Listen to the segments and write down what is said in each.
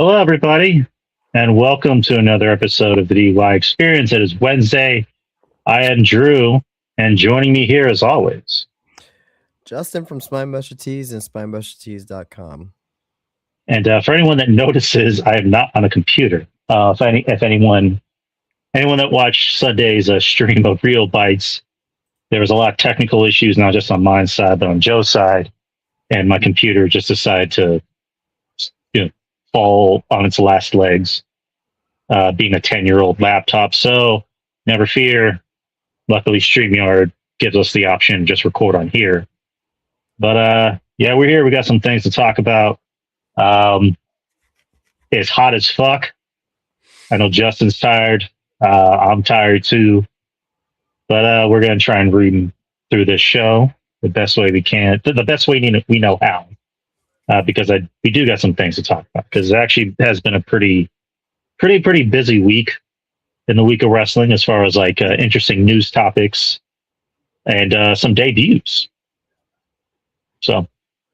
Hello, everybody, and welcome to another episode of the DUI Experience. It is Wednesday. I am Drew, and joining me here, as always, Justin from SpineBuster Tees and SpineBusterTees.com. And for anyone that notices, I am not on a computer. If anyone that watched Sunday's stream of Real Bites, there was a lot of technical issues, not just on my side, but on Joe's side, and my computer just decided to, fall on its last legs, being a 10-year-old laptop. So never fear. Luckily, StreamYard gives us the option to just record on here. But yeah, we're here. We got some things to talk about. It's hot as fuck. I know Justin's tired. I'm tired too. But we're going to try and read through this show the best way we can, the best way we know how. Because we do got some things to talk about, because it actually has been a pretty busy week in the week of wrestling, as far as like interesting news topics and some debuts. So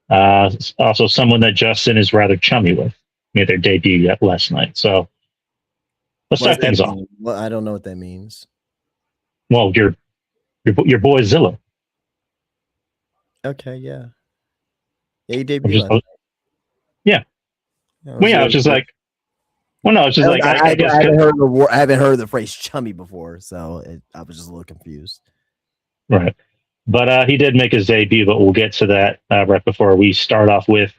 also someone that Justin is rather chummy with made their debut yet last night. So let's start things off. Well, I don't know what that means. Well, your boy Zilla. Okay, yeah. Yeah, he debuted. Yeah. Well, yeah, I was just like, well, no, it's just like I haven't heard the phrase chummy before, so I was just a little confused. Right. But he did make his debut, but we'll get to that right before we start off with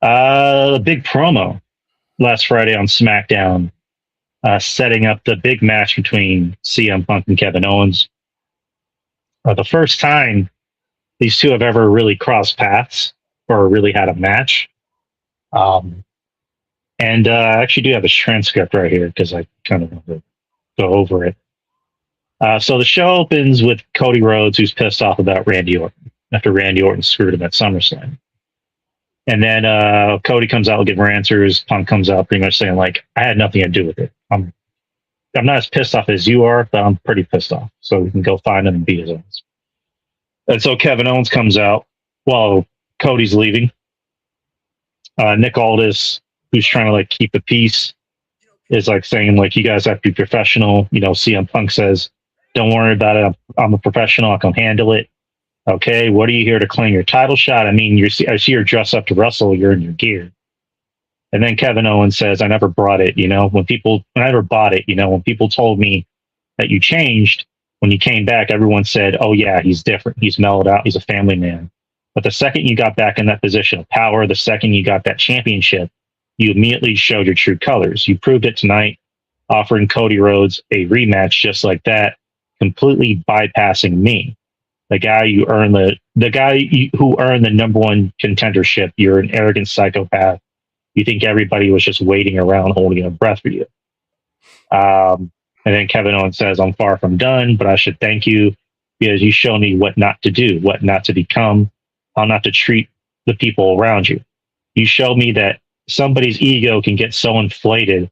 the big promo last Friday on SmackDown, setting up the big match between CM Punk and Kevin Owens. The first time these two have ever really crossed paths or really had a match. And I actually do have a transcript right here, because I kind of want to go over it. So the show opens with Cody Rhodes, who's pissed off about Randy Orton after Randy Orton screwed him at SummerSlam. And then Cody comes out with giving answers. Punk comes out pretty much saying, like, I had nothing to do with it. I'm not as pissed off as you are, but I'm pretty pissed off. So we can go find him and beat his ass. And so Kevin Owens comes out while Cody's leaving. Nick Aldis, who's trying to like keep the peace, is like saying, like, you guys have to be professional. CM Punk says, don't worry about it. I'm a professional. I can handle it. Okay, what are you here to claim your title shot? I mean, I see you're dressed up to wrestle. You're in your gear. And then Kevin Owens says, I never brought it. I never bought it. When people told me that you changed, when you came back, everyone said, oh yeah, he's different. He's mellowed out. He's a family man. But the second you got back in that position of power, the second you got that championship, you immediately showed your true colors. You proved it tonight, offering Cody Rhodes a rematch just like that, completely bypassing me, the guy who earned the number one contendership. You're an arrogant psychopath. You think everybody was just waiting around holding a breath for you. And then Kevin Owens says, I'm far from done, but I should thank you, because you show me what not to do, what not to become, how not to treat the people around you. You show me that somebody's ego can get so inflated,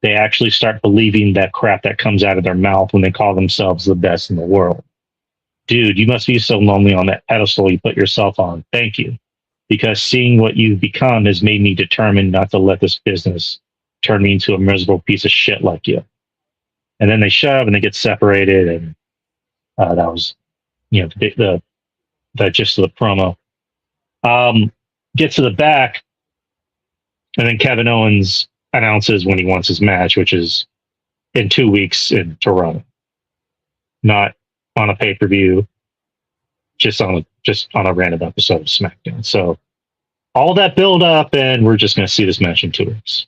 they actually start believing that crap that comes out of their mouth when they call themselves the best in the world. Dude, you must be so lonely on that pedestal you put yourself on. Thank you. Because seeing what you've become has made me determined not to let this business turn me into a miserable piece of shit like you. And then they shove and they get separated, and that was, the gist of the promo. Get to the back, and then Kevin Owens announces when he wants his match, which is in 2 weeks in Toronto, not on a pay-per-view, just on a random episode of SmackDown. So all that build up, and we're just going to see this match in 2 weeks.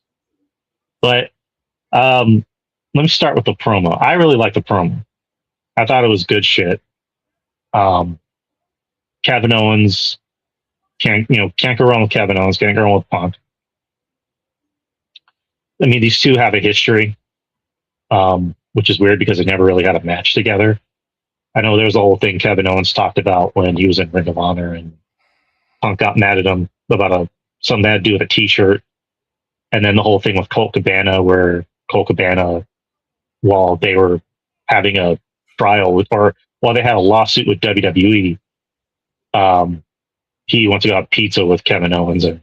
But let me start with the promo. I really like the promo. I thought it was good shit. Kevin Owens can't go wrong with Kevin Owens. Can't go wrong with Punk. I mean, these two have a history, which is weird because they never really had a match together. I know there's the whole thing Kevin Owens talked about when he was in Ring of Honor, and Punk got mad at him about something that had to do with a T-shirt, and then the whole thing with Colt Cabana, where Colt Cabana, while they were having a trial or while they had a lawsuit with WWE, he went to go have pizza with Kevin Owens, and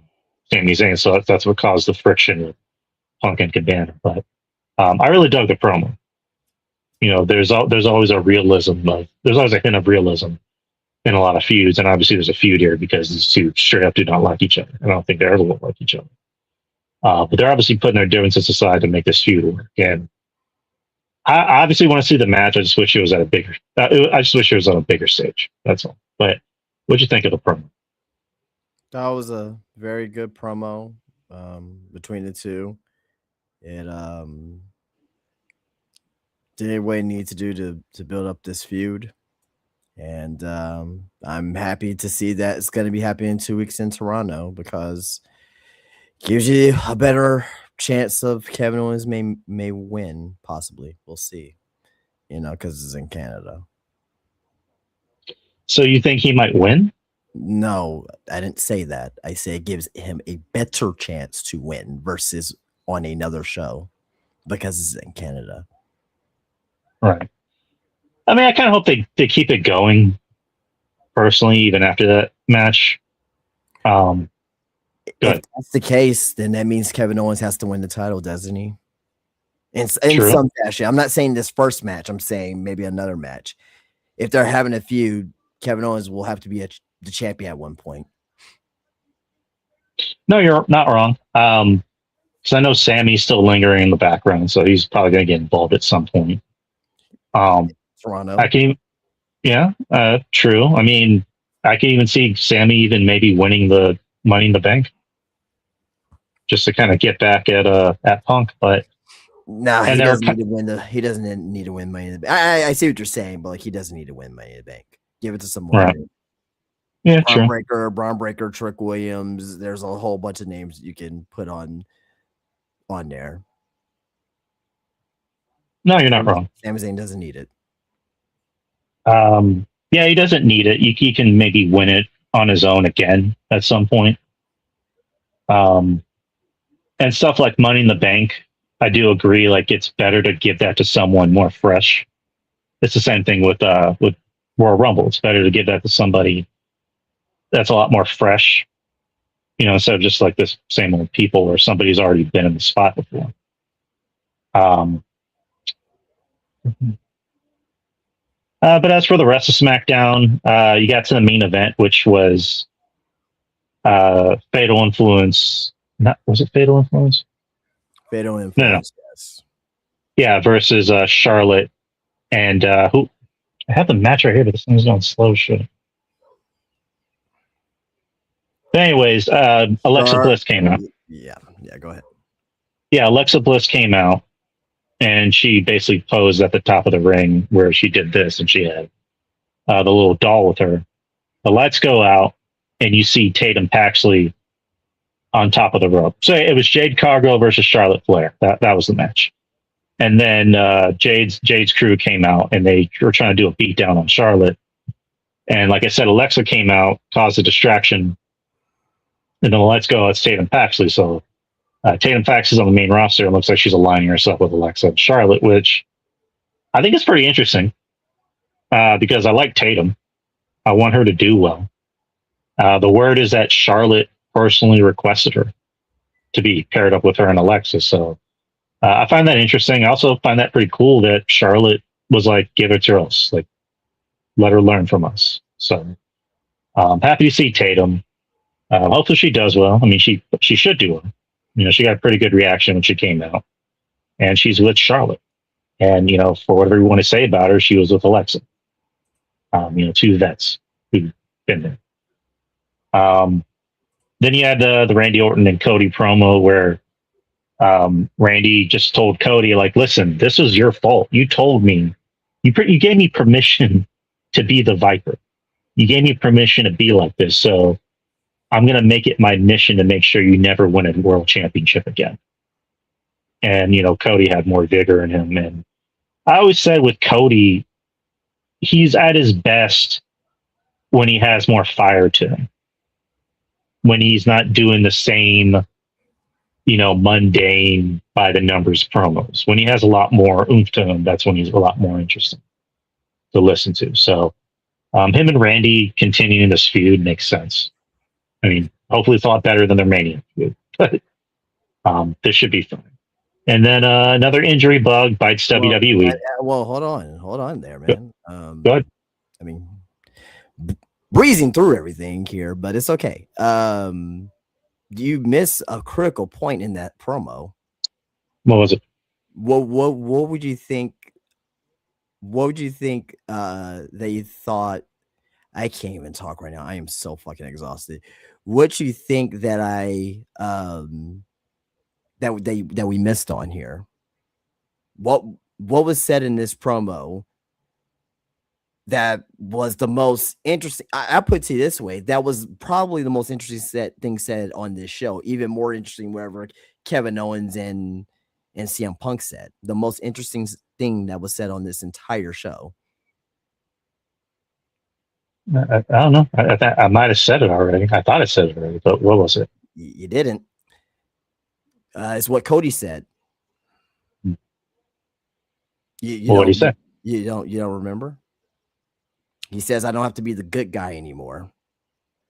Sami Zayn. So that's what caused the friction with Punk and Cabana. But I really dug the promo. You know, there's always a realism there's always a hint of realism in a lot of feuds, and obviously there's a feud here because these two straight up do not like each other. I don't think they ever will like each other. But they're obviously putting their differences aside to make this feud work. And I obviously want to see the match. I just wish it was at a bigger. I just wish it was on a bigger stage. That's all. But what'd you think of the promo? That was a very good promo between the two. It did what it needed to do to build up this feud. And I'm happy to see that it's going to be happening in 2 weeks in Toronto, because it gives you a better chance of Kevin Owens may win, possibly. We'll see, you know, because it's in Canada. So you think he might win? No, I didn't say that. I say it gives him a better chance to win versus on another show, because it's in Canada. Right. I mean, I kind of hope they keep it going, personally, even after that match. If that's the case, then that means Kevin Owens has to win the title, doesn't he? In some fashion. I'm not saying this first match. I'm saying maybe another match. If they're having a feud, Kevin Owens will have to be the champion at one point. No, you're not wrong. Because I know Sammy's still lingering in the background, so he's probably going to get involved at some point. Toronto. True. I mean, I can even see Sammy even maybe winning the Money in the Bank, just to kind of get back at Punk. But no, he doesn't need to win he doesn't need to win Money in the Bank. I see what you're saying, but like, he doesn't need to win Money in the Bank. Give it to someone. Right. Yeah, Braun Breaker, Trick Williams. There's a whole bunch of names you can put on there. No, you're not wrong. Sami Zayn doesn't need it. Yeah, he doesn't need it. He can maybe win it on his own again at some point. And stuff like Money in the Bank, I do agree. Like, it's better to give that to someone more fresh. It's the same thing with Royal Rumble. It's better to give that to somebody that's a lot more fresh, you know, instead of just like this same old people or somebody's already been in the spot before. But as for the rest of SmackDown, you got to the main event, which was Fatal Influence. Was it Fatal Influence? Fatal Influence, no. Yes. Yeah, versus Charlotte and who? I have the match right here, but this thing's going slow shit. But anyways, Alexa Bliss came out. Yeah, go ahead. Yeah, Alexa Bliss came out, and she basically posed at the top of the ring where she did this, and she had the little doll with her. The lights go out, and you see Tatum Paxley on top of the rope. So it was Jade Cargill versus Charlotte Flair. That was the match. And then Jade's crew came out, and they were trying to do a beatdown on Charlotte. And like I said, Alexa came out, caused a distraction, and then the lights go out, it's Tatum Paxley. So Tatum Paxley's on the main roster. It looks like she's aligning herself with Alexa and Charlotte, which I think is pretty interesting because I like Tatum. I want her to do well. The word is that Charlotte personally requested her to be paired up with her and Alexa. So I find that interesting. I also find that pretty cool that Charlotte was like, give it to us. Like, let her learn from us. So I'm happy to see Tatum. Hopefully she does well. I mean, she should do well. You know, she got a pretty good reaction when she came out, and she's with Charlotte. And, you know, for whatever you want to say about her, she was with Alexa. You know, two vets who've been there. Then you had the Randy Orton and Cody promo where Randy just told Cody, like, listen, this was your fault. You told me, you gave me permission to be the Viper. You gave me permission to be like this. So I'm going to make it my mission to make sure you never win a world championship again. And, you know, Cody had more vigor in him. And I always said with Cody, he's at his best when he has more fire to him. When he's not doing the same, you know, mundane by the numbers promos. When he has a lot more oomph to him, that's when he's a lot more interesting to listen to. So him and Randy continuing this feud makes sense. I mean, Hopefully it's a lot better than their Mania feud. But this should be fine. And then another injury bug bites WWE. Well, hold on there, man. Go ahead. I mean, breezing through everything here, but it's okay. You miss a critical point in that promo. What was it? What would you think? What would you think they thought? I can't even talk right now. I am so fucking exhausted. What you think that that we missed on here? What was said in this promo that was the most interesting? I put it to you this way: that was probably the most interesting thing said on this show. Even more interesting, wherever Kevin Owens and CM Punk said. The most interesting thing that was said on this entire show. I don't know. I might have said it already. I thought I said it already, but what was it? You didn't. It's what Cody said. What did he say? You don't remember? He says, "I don't have to be the good guy anymore."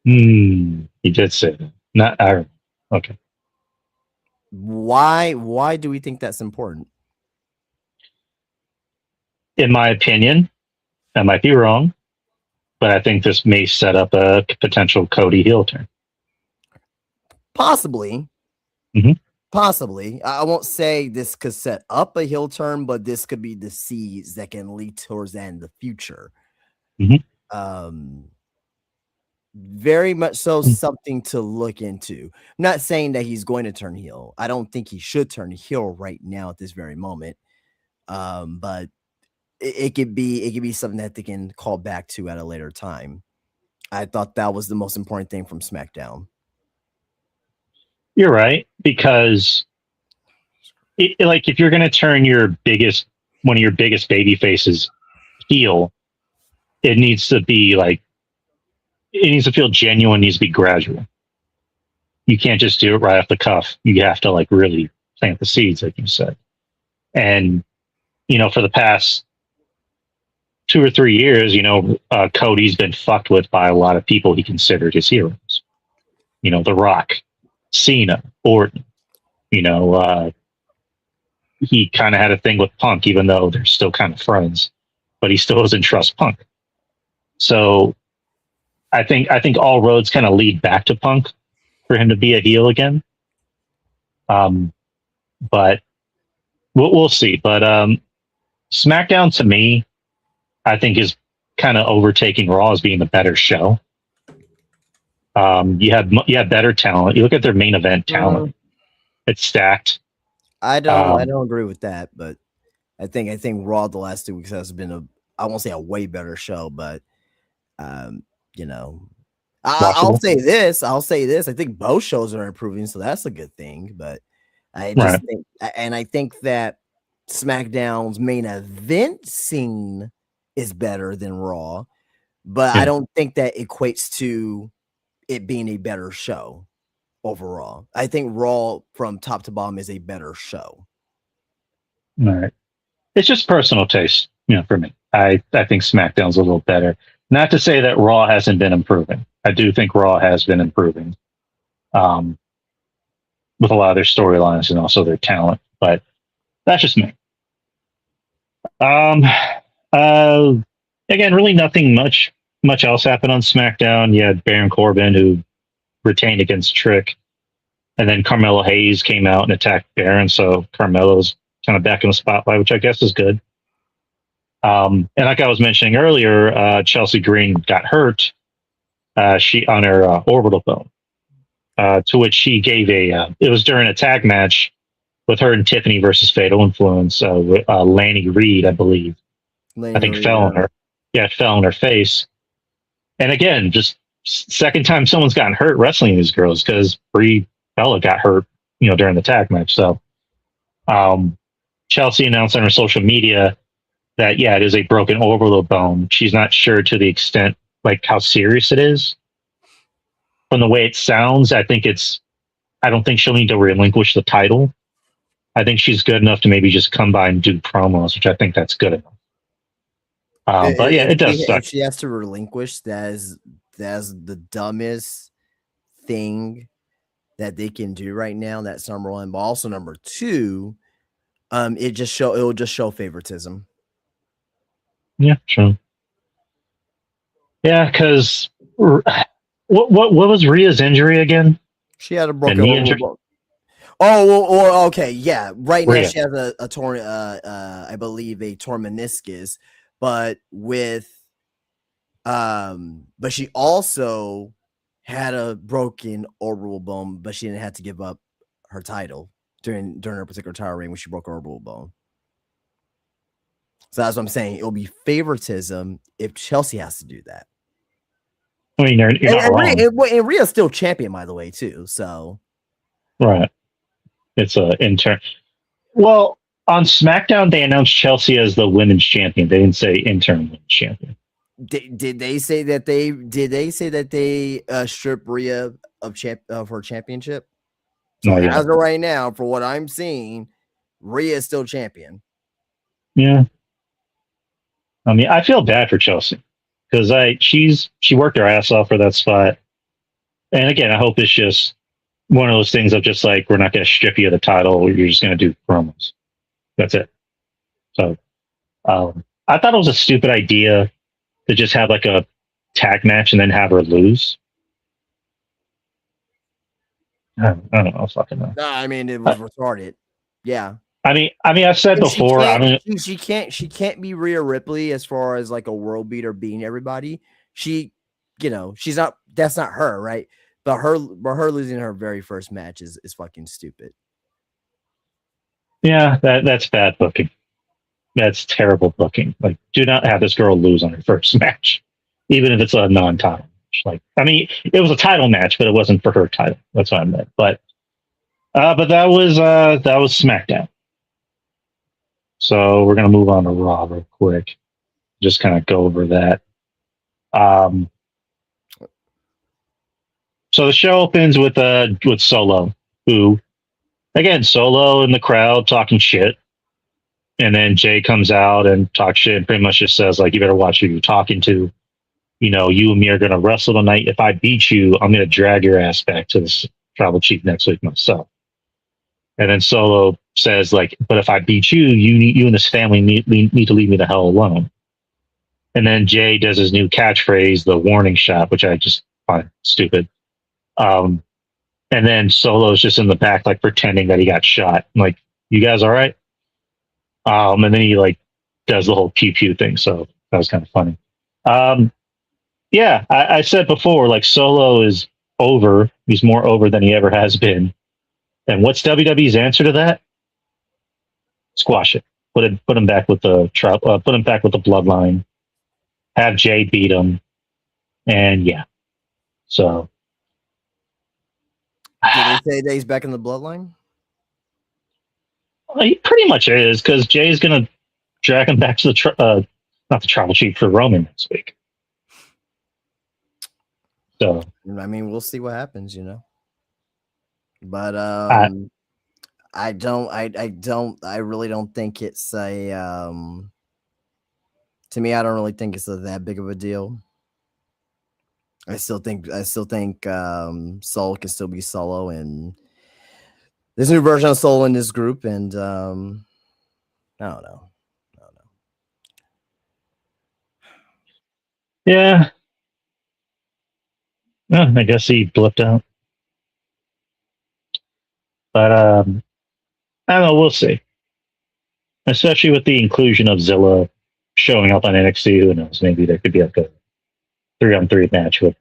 He did say that. Not I. Okay. Why do we think that's important? In my opinion, I might be wrong, but I think this may set up a potential Cody heel turn. Possibly. Mm-hmm. Possibly. I won't say this could set up a heel turn, but this could be the seeds that can lead towards that in the future. Mm-hmm. Very much so something to look into. I'm not saying that he's going to turn heel. I don't think he should turn heel right now at this very moment. But it could be something that they can call back to at a later time. I thought that was the most important thing from SmackDown. You're right, because like if you're going to turn one of your biggest baby faces heel, it needs to be like, it needs to feel genuine, needs to be gradual. You can't just do it right off the cuff. You have to like really plant the seeds, like you said. And, for the past 2 or 3 years, Cody's been fucked with by a lot of people he considered his heroes. The Rock, Cena, Orton. He kind of had a thing with Punk, even though they're still kind of friends, but he still doesn't trust Punk. So I think all roads kind of lead back to Punk for him to be a heel again. But we'll see. But SmackDown, to me, I think is kind of overtaking Raw as being the better show. You have better talent. You look at their main event talent; it's stacked. I don't agree with that, but I think Raw the last 2 weeks has been I won't say a way better show, but I'll say this. I think both shows are improving, so that's a good thing. But I just think, and I think that SmackDown's main event scene is better than Raw, but I don't think that equates to it being a better show overall. I think Raw from top to bottom is a better show. All right. It's just personal taste, for me. I think SmackDown's a little better. Not to say that Raw hasn't been improving. I do think Raw has been improving with a lot of their storylines and also their talent, but that's just me. Again, really nothing much else happened on SmackDown. You had Baron Corbin, who retained against Trick, and then Carmelo Hayes came out and attacked Baron, so Carmelo's kind of back in the spotlight, which I guess is good. And like I was mentioning earlier, Chelsea Green got hurt. She on her orbital bone, to which she gave it was during a tag match with her and Tiffany versus Fatal Influence. Lanny Reed, I believe, fell on her. Yeah, it fell on her face. And again, just second time someone's gotten hurt wrestling these girls, because Brie Bella got hurt, during the tag match. So, Chelsea announced on her social media that, it is a broken orbital bone. She's not sure to the extent, like how serious it is. From the way it sounds, I don't think she'll need to relinquish the title. I think she's good enough to maybe just come by and do promos, which I think that's good enough. But yeah, it does suck. If she has to relinquish, that's the dumbest thing that they can do right now. That's number one. But also number two, it will just show favoritism. Yeah, true. Yeah, because what was Rhea's injury again? She had a broken injury. Oh, okay, yeah. Right now she has a torn, I believe a torn meniscus, but but she also had a broken orbital bone, but she didn't have to give up her title during her particular title reign when she broke her orbital bone. So that's what I'm saying. It'll be favoritism if Chelsea has to do that. I mean, you're not wrong. And Rhea's still champion, by the way, too. So, right. It's an intern. Well, on SmackDown, they announced Chelsea as the women's champion. They didn't say interim women's champion. Did they say that they strip Rhea of her championship? So as of right now, for what I'm seeing, Rhea is still champion. Yeah. I mean, I feel bad for Chelsea because she worked her ass off for that spot. And again, I hope it's just one of those things of just like, we're not going to strip you of the title. You're just going to do promos. That's it. So I thought it was a stupid idea to just have like a tag match and then have her lose. I don't know. Fucking know. No, I mean, it was retarded. Yeah. I mean, I've said before. She can't be Rhea Ripley as far as like a world beater beating everybody. She's not. That's not her, right? But her losing her very first match is fucking stupid. Yeah, that's bad booking. That's terrible booking. Like, do not have this girl lose on her first match, even if it's a non-title match. Like, I mean, it was a title match, but it wasn't for her title. That's what I meant. But that was SmackDown. So we're gonna move on to Raw real quick. Just kind of go over that. So the show opens with Solo, who, again, Solo in the crowd talking shit. And then Jay comes out and talks shit and pretty much just says, like, you better watch who you're talking to. You know, you and me are going to wrestle tonight. If I beat you, I'm going to drag your ass back to the tribal chief next week myself. And then Solo says, like, but if I beat you, you and this family need to leave me the hell alone. And then Jay does his new catchphrase, the warning shot, which I just find stupid. And then Solo's just in the back, like, pretending that he got shot. I'm like, you guys all right? And then he, like, does the whole pew pew thing. So that was kind of funny. Yeah, I said before, like, Solo is over. He's more over than he ever has been. And what's WWE's answer to that? Squash it. Put him back with the Bloodline. Have Jay beat him. And yeah. So did they say that he's back in the Bloodline? He pretty much is, because Jay's going to drag him back to the not the tribal chief for Roman next week. So I mean, we'll see what happens, you know. But I really don't think it's a to me, I don't really think it's that big of a deal. I still think Solo can still be Solo, and there's a new version of Solo in this group, and I don't know. Yeah. Yeah, I guess he blipped out. But I don't know, we'll see. Especially with the inclusion of Zilla showing up on NXT, who knows? Maybe there could be like a 3-on-3 match with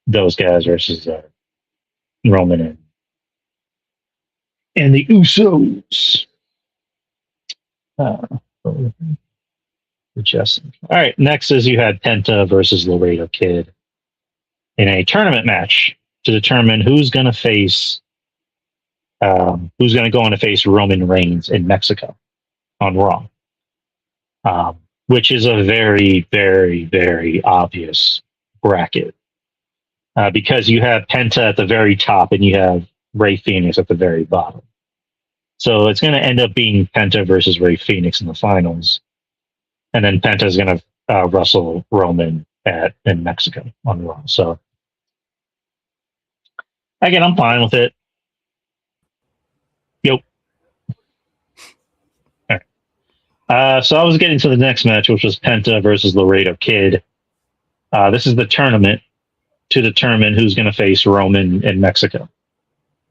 those guys versus Roman and the Usos. Justin. All right, next is you had Penta versus Laredo Kid in a tournament match to determine who's going to go on to face Roman Reigns in Mexico on Raw, which is a very, very, very obvious bracket because you have Penta at the very top and you have Rey Fenix at the very bottom. So it's going to end up being Penta versus Rey Fenix in the finals. And then Penta is going to wrestle Roman in Mexico on Raw. So Again, I'm fine with it. Yep. All right. So I was getting to the next match, which was Penta versus Laredo Kid. This is the tournament to determine who's going to face Roman in Mexico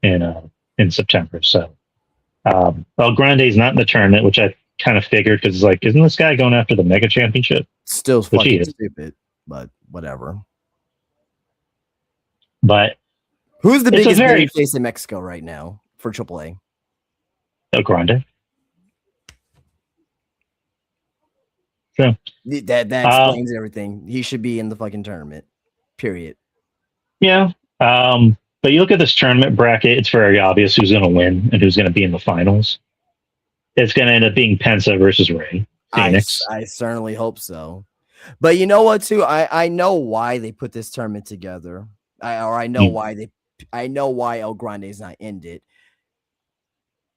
in September. So El Grande's not in the tournament, which I kind of figured because it's like, isn't this guy going after the Mega Championship? Still fucking stupid, but whatever. But who's the biggest baby face in Mexico right now for AAA? El Grande. So that explains everything. He should be in the fucking tournament. Period. Yeah. But you look at this tournament bracket, it's very obvious who's going to win and who's going to be in the finals. It's going to end up being Penta versus Ray Phoenix. I certainly hope so. But you know what, too? I know why they put this tournament together. I know why El Grande is not in it.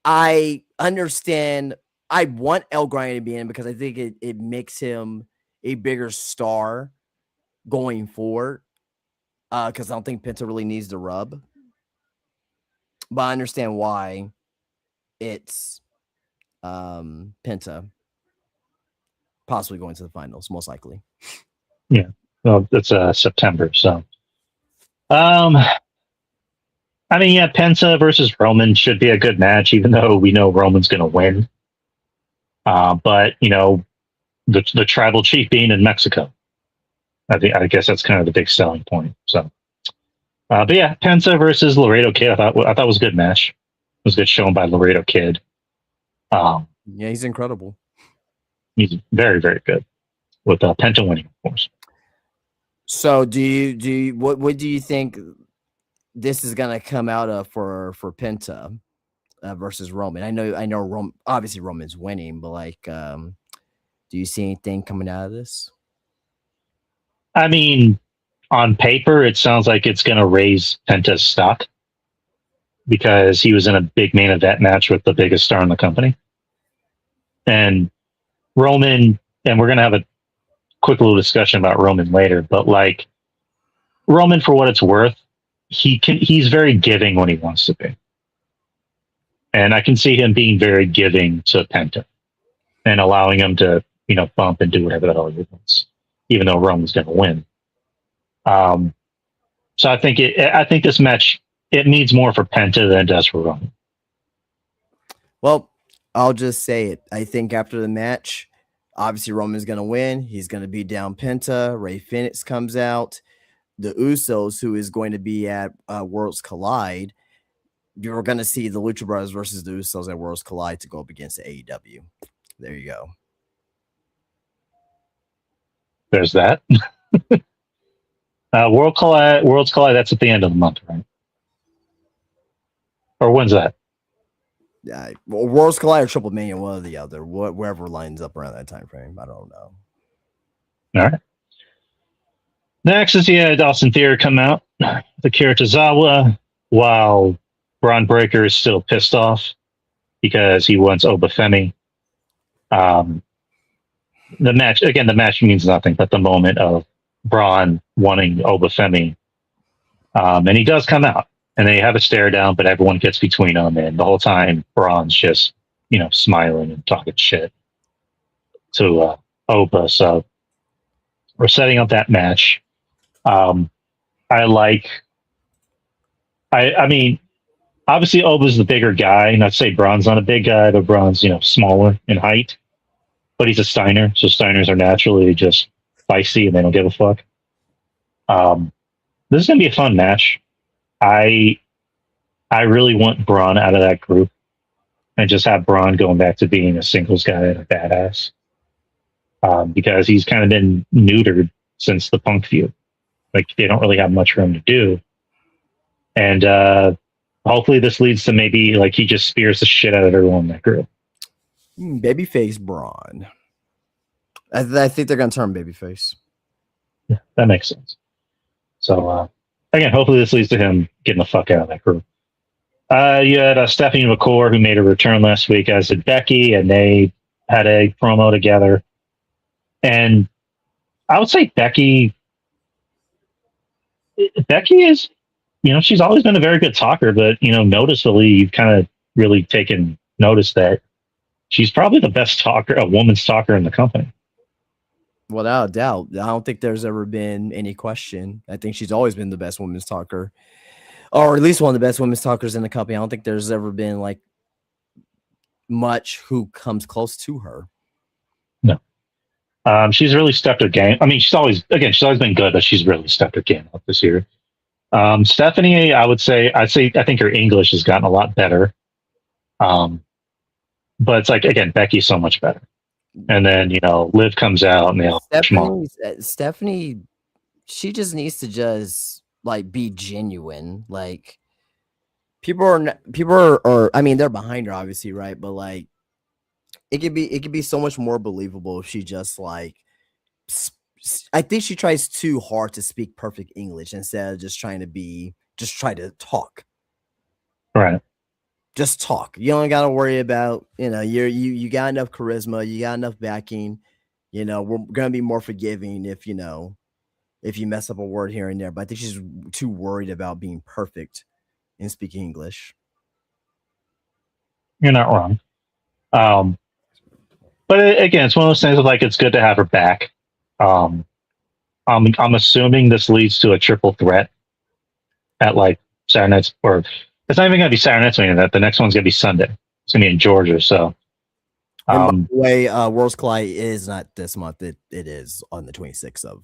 I understand. I want El Grande to be in because I think it makes him a bigger star going forward. Because I don't think Penta really needs the rub. But I understand why it's Penta possibly going to the finals, most likely. Yeah. Well, it's September, so. I mean, yeah, Penta versus Roman should be a good match, even though we know Roman's going to win. But, you know, the tribal chief being in Mexico. I guess that's kind of the big selling point. So, but yeah, Penta versus Laredo Kid. I thought it was a good match. It was good showing by Laredo Kid. Yeah, he's incredible. He's very, very good with Penta winning, of course. So, what do you think this is gonna come out of for Penta versus Roman? I know obviously Roman's winning, but like, do you see anything coming out of this? I mean, on paper, it sounds like it's going to raise Penta's stock because he was in a big main event match with the biggest star in the company. And Roman, and we're going to have a quick little discussion about Roman later, but like Roman, for what it's worth, he's very giving when he wants to be. And I can see him being very giving to Penta and allowing him to, you know, bump and do whatever the hell he wants, even though Roman's going to win. So I think this match, it needs more for Penta than it does for Roman. Well, I'll just say it. I think after the match, obviously Roman's going to win. He's going to beat down Penta. Ray Phoenix comes out. The Usos, who is going to be at Worlds Collide, you're going to see the Lucha Brothers versus the Usos at Worlds Collide to go up against the AEW. There you go. There's that. Worlds Collide, that's at the end of the month, right? Or when's that? Yeah, well, Worlds Collide or Triple Mania, one or the other, wherever lines up around that time frame. I don't know. All right. Next is Austin Theory come out, the Kiritazawa, while Braun Breaker is still pissed off because he wants Obafemi. The match means nothing but the moment of Braun wanting Obafemi. And he does come out, and they have a stare down, but everyone gets between them, and the whole time Braun's just, you know, smiling and talking shit to Oba. So we're setting up that match. I mean, obviously Oba's the bigger guy, and I'd say Braun's not a big guy, but Braun's, you know, smaller in height. But he's a Steiner, so Steiners are naturally just feisty and they don't give a fuck. This is gonna be a fun match. I really want Braun out of that group and just have Braun going back to being a singles guy and a badass. Because he's kind of been neutered since the Punk feud. Like, they don't really have much for him to do. And hopefully this leads to maybe like he just spears the shit out of everyone in that group. Babyface Braun. I think they're going to turn babyface. Yeah, that makes sense. So, again, hopefully this leads to him getting the fuck out of that group. You had Stephanie McCoy, who made a return last week, as did Becky, and they had a promo together. And I would say Becky is she's always been a very good talker, but noticeably, you've kind of really taken notice that she's probably the best talker, a woman's talker in the company. Without a doubt. I don't think there's ever been any question. I think she's always been the best women's talker, or at least one of the best women's talkers in the company. I don't think there's ever been like much who comes close to her. No. She's really stepped her game. I mean, she's always been good, but she's really stepped her game up this year. Stephanie, I think her English has gotten a lot better. But it's like, again, Becky's so much better. And then, Liv comes out and they all Stephanie, she just needs to just like be genuine. Like people are, I mean, they're behind her obviously, right? But like it could be so much more believable if she just like, I think she tries too hard to speak perfect English instead of just try to talk. Right. Just talk. You don't got to worry about, you got enough charisma, you got enough backing. We're going to be more forgiving if you mess up a word here and there. But I think she's too worried about being perfect in speaking English. You're not wrong. But again, it's one of those things of like, it's good to have her back. I'm assuming this leads to a triple threat at like Saturday nights, or it's not even going to be Saturday nights. That the next one's going to be Sunday. It's going to be in Georgia. So, by the way, World's Collide is not this month. It is on the 26th of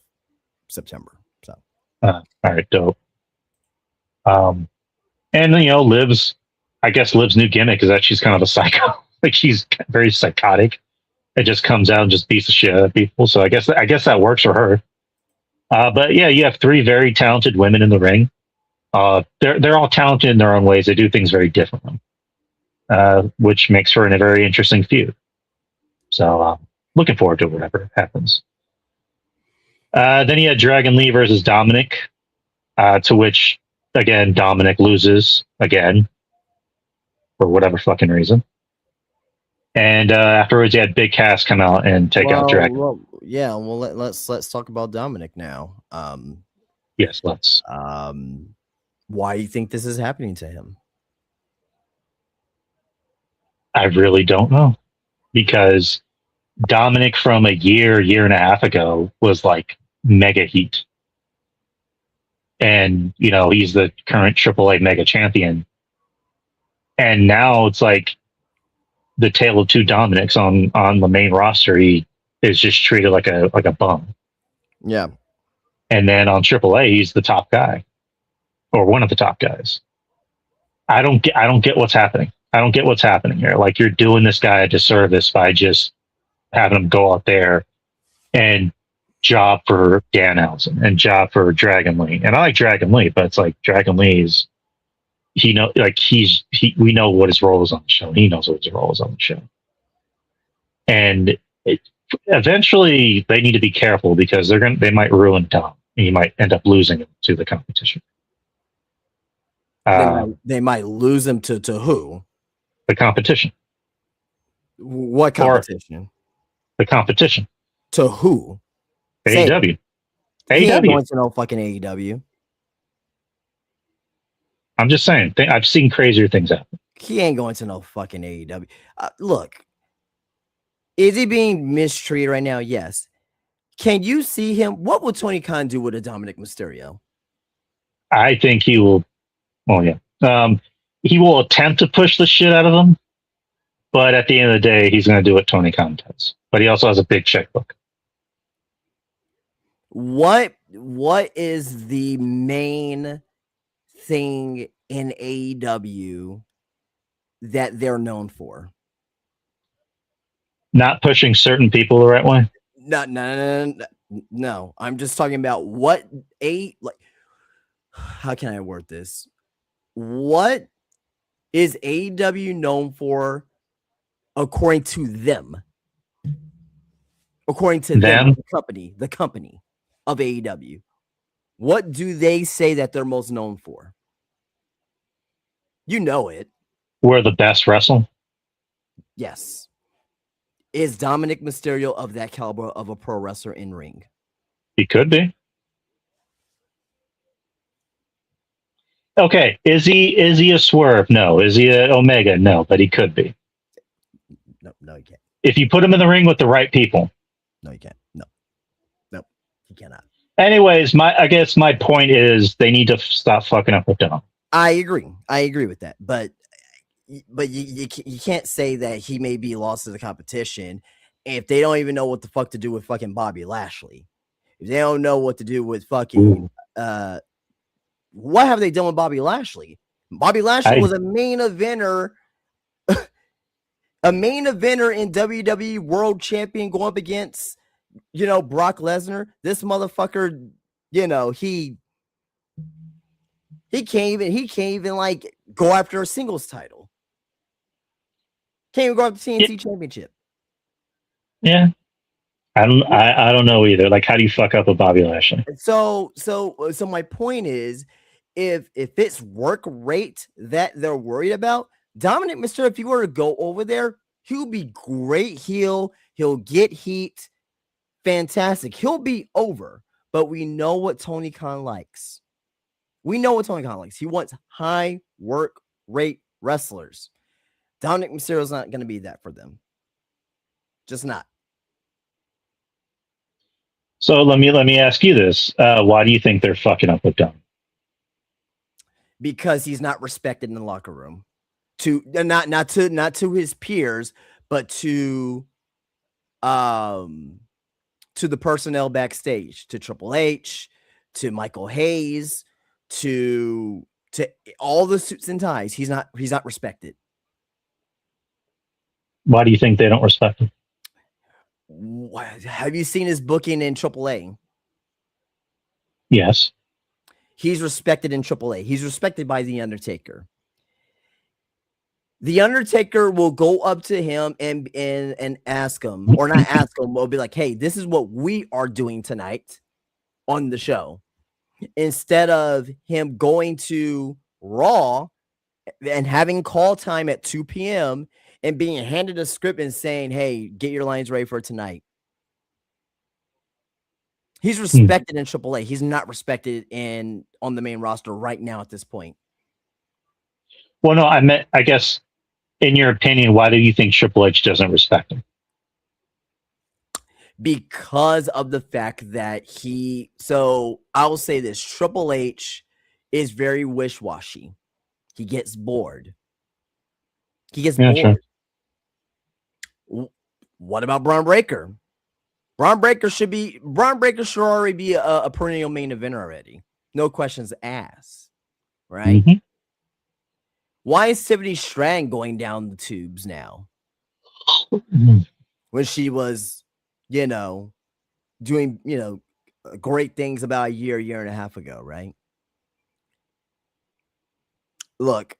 September. So, all right, dope. And Liv's new gimmick is that she's kind of a psycho. Like she's very psychotic. It just comes out and just beats the shit out of people. So I guess that works for her. But yeah, you have three very talented women in the ring. They're all talented in their own ways. They do things very differently, which makes for a very interesting feud. So looking forward to whatever happens. Then you had Dragon Lee versus Dominic, to which again Dominic loses again for whatever fucking reason. And afterwards, you had Big Cass come out and take out Dragon. Let's talk about Dominic now. Yes, let's. Why do you think this is happening to him? I really don't know, because Dominic from a year and a half ago was like mega heat, and he's the current AAA mega champion, and now it's like the tale of two Dominics on the main roster. He is just treated like a bum. Yeah. And then on AAA, he's the top guy, or one of the top guys. I don't get what's happening. I don't get what's happening here. Like, you're doing this guy a disservice by just having him go out there and job for Danhausen and job for Dragon Lee. And I like Dragon Lee, but it's like Dragon Lee is, we know what his role is on the show. He knows what his role is on the show. And eventually they need to be careful, because they might ruin Dom. And he might end up losing him to the competition. They might lose him to who? The competition. What competition? The competition. To who? AEW. He ain't going to no fucking AEW. I'm just saying. I've seen crazier things happen. He ain't going to no fucking AEW. Look, is he being mistreated right now? Yes. Can you see him? What would Tony Khan do with a Dominic Mysterio? I think he will. Well, yeah. He will attempt to push the shit out of him, but at the end of the day, he's going to do what Tony Khan does. But he also has a big checkbook. What is the main thing in AEW that they're known for? Not pushing certain people the right way. No. I'm just talking about how can I word this? What is AEW known for according to them? According to them, the company of AEW. What do they say that they're most known for? You know it. We're the best wrestle. Yes. Is Dominic Mysterio of that caliber of a pro wrestler in ring? He could be. Okay, is he a Swerve? No. Is he a Omega? No, but he could be. No, you can't. If you put him in the ring with the right people. No, you can't. No, you cannot. Anyways, I guess my point is they need to stop fucking up with Dom. I agree with that, but you can't say that he may be lost to the competition if they don't even know what the fuck to do with fucking Bobby Lashley. If they don't know what to do with fucking what have they done with Bobby Lashley? Bobby Lashley was a main eventer, in WWE World Champion going up against, Brock Lesnar. This motherfucker, he can't even like go after a singles title. Can't even go after the TNT Championship. Yeah. I don't know either. Like, how do you fuck up a Bobby Lashley? So my point is, if it's work rate that they're worried about, Dominic Mysterio, if he were to go over there, he'll be great heel. He'll get heat. Fantastic. He'll be over. But we know what Tony Khan likes. He wants high work rate wrestlers. Dominic Mysterio's not going to be that for them. Just not. So let me ask you this: why do you think they're fucking up with Dom? Because he's not respected in the locker room. Not to his peers, but to the personnel backstage, to Triple H, to Michael Hayes, to all the suits and ties. He's not respected. Why do you think they don't respect him? Have you seen his booking in AAA? Yes. He's respected in AAA. He's respected by The Undertaker. The Undertaker will go up to him and ask him, or not ask him, will be like, hey, this is what we are doing tonight on the show. Instead of him going to Raw and having call time at 2 p.m. and being handed a script and saying, hey, get your lines ready for tonight. He's respected in AAA. He's not respected on the main roster right now at this point. Well, no, I guess, in your opinion, why do you think Triple H doesn't respect him? Because of the fact that so I will say this, Triple H is very wish-washy. He gets bored. Bored. Sure. What about Braun Breaker? Braun Breaker should already be a perennial main eventer already. No questions asked. Right? Mm-hmm. Why is Tiffany Stratton going down the tubes now? When she was, doing, great things about a year and a half ago, right? Look,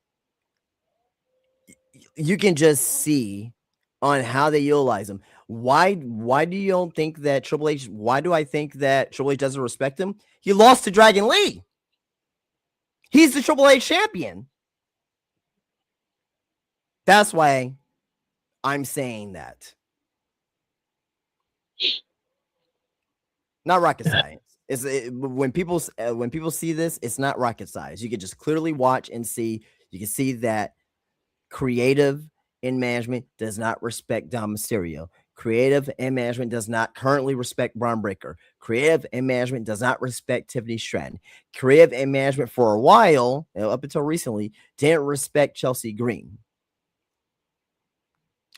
you can just see on how they utilize him. Why do you think that Triple H? Why do I think that Triple H doesn't respect him? He lost to Dragon Lee. He's the Triple H champion. That's why I'm saying that. Not rocket science. When people see this, it's not rocket science. You can just clearly watch and see. You can see that creative and management does not respect Dom Mysterio. Creative and management does not currently respect Braun Breaker. Creative and management does not respect Tiffany Stratton. Creative and management for a while, up until recently, didn't respect Chelsea Green.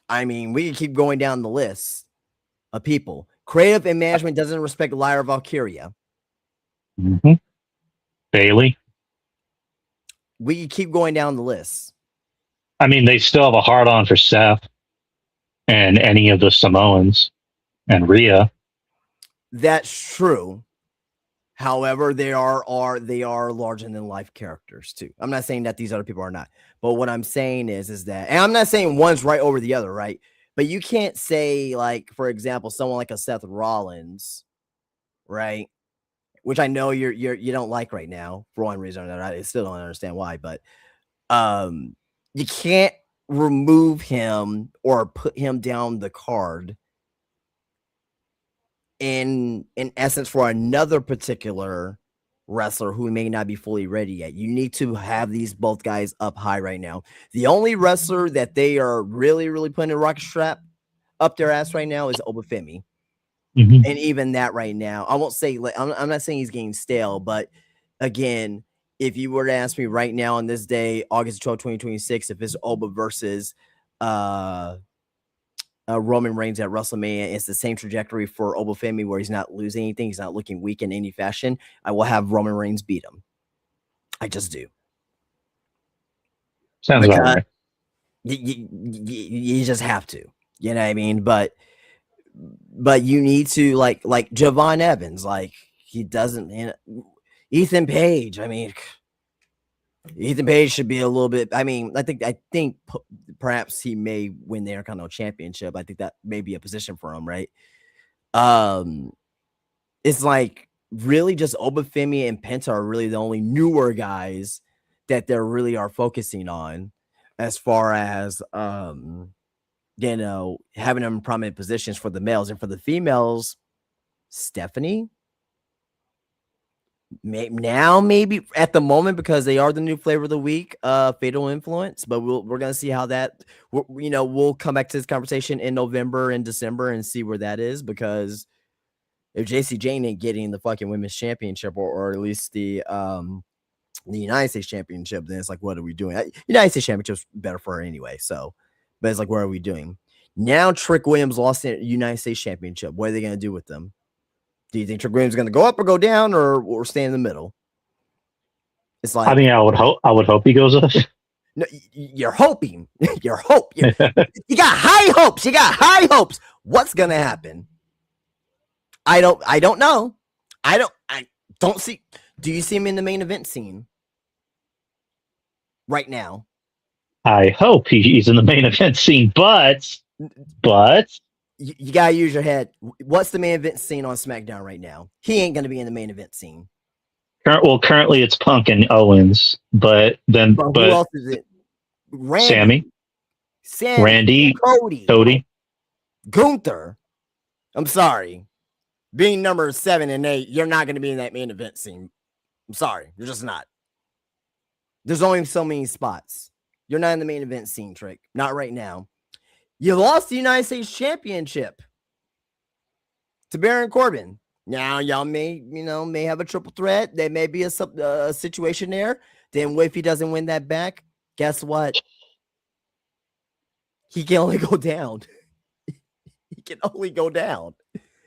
I mean, we can keep going down the list of people. Creative and management doesn't respect Lyra Valkyria. Mm-hmm. Bailey. We can keep going down the list. I mean, they still have a hard-on for Seth and any of the Samoans and Rhea. That's true. However, they are larger than life characters too. I'm not saying that these other people are not, but what I'm saying is that, and I'm not saying one's right over the other, right? But you can't say, like, for example, someone like a Seth Rollins, right? Which I know you don't like right now for one reason or another. I still don't understand why, but you can't remove him or put him down the card in essence for another particular wrestler who may not be fully ready yet. You need to have these both guys up high right now. The only wrestler that they are really, really putting a rocket strap up their ass right now is Obafemi. Mm-hmm. And even that right now, I won't say, I'm not saying he's getting stale, but again, if you were to ask me right now on this day, August 12, 2026, if it's Oba versus Roman Reigns at WrestleMania, it's the same trajectory for Obafemi where he's not losing anything, he's not looking weak in any fashion, I will have Roman Reigns beat him. I just do. Sounds about right. You just have to. You know what I mean? But you need to like Javon Evans, like he doesn't. Ethan Page, I mean, Ethan Page should be a little bit. I mean, I think perhaps he may win the Intercontinental Championship. I think that may be a position for him, right? It's like really just Obafemi and Penta are really the only newer guys that they really are focusing on, as far as having them in prominent positions for the males. And for the females, Stephanie. Maybe at the moment, because they are the new flavor of the week, Fatal Influence, but we're gonna see how that, we'll come back to this conversation in November and December and see where that is, because if JC Jane ain't getting the fucking women's championship or at least the United States championship, then it's like, what are we doing? United States championship's better for her anyway, so, but it's like, what are we doing now? Trick Williams lost the United States championship. What are they gonna do with them? Do you think Trick Williams is going to go up or go down or stay in the middle? It's like, I mean, I would hope he goes up. No, you're hoping. You got high hopes. You got high hopes. What's going to happen? I don't know. I don't see. Do you see him in the main event scene right now? I hope he's in the main event scene, but you gotta use your head. What's the main event scene on SmackDown right now? He ain't gonna be in the main event scene. Currently it's Punk and Owens, but who else is it? Sammy, Randy, Cody, Gunther. I'm sorry, being number 7 and 8, you're not gonna be in that main event scene. I'm sorry, you're just not. There's only so many spots. You're not in the main event scene, Trick. Not right now. You lost the United States Championship to Baron Corbin. Now, y'all may have a triple threat. There may be a situation there. Then if he doesn't win that back, guess what? He can only go down. He can only go down.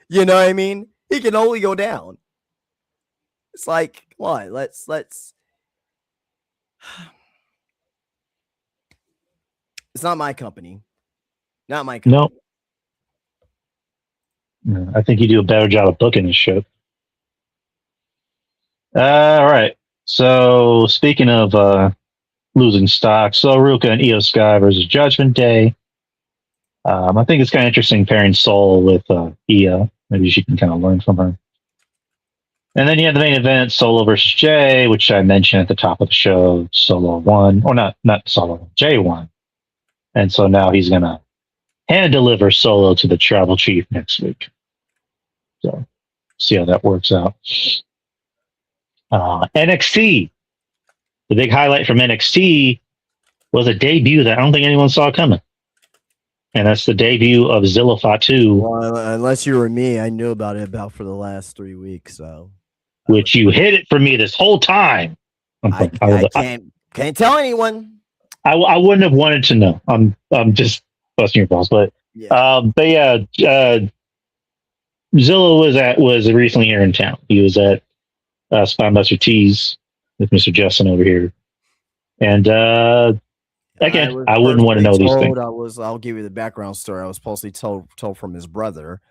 You know what I mean? He can only go down. It's like, come on, let's. It's not my company. Not my company. No. I think you do a better job of booking this show. All right. So speaking of losing stock, so Ruka and Io Sky versus Judgment Day. I think it's kind of interesting pairing Soul with Io. Maybe she can kind of learn from her. And then you have the main event, Solo versus Jay, which I mentioned at the top of the show. Solo won, or not Solo, Jay won. And so now he's going to hand deliver Solo to the Tribal Chief next week. So, see how that works out. NXT. The big highlight from NXT was a debut that I don't think anyone saw coming. And that's the debut of Zilla Fatu. Well, unless you were me, I knew about it for the last 3 weeks. So, which you hid it from me this whole time. I can't tell anyone. I wouldn't have wanted to know. I'm just busting your balls, but Zilla was recently here in town. He was at SpineBuster Tees with Mr. Justin over here, and again, I wouldn't want to know these things. I'll give you the background story. I was supposedly told from his brother,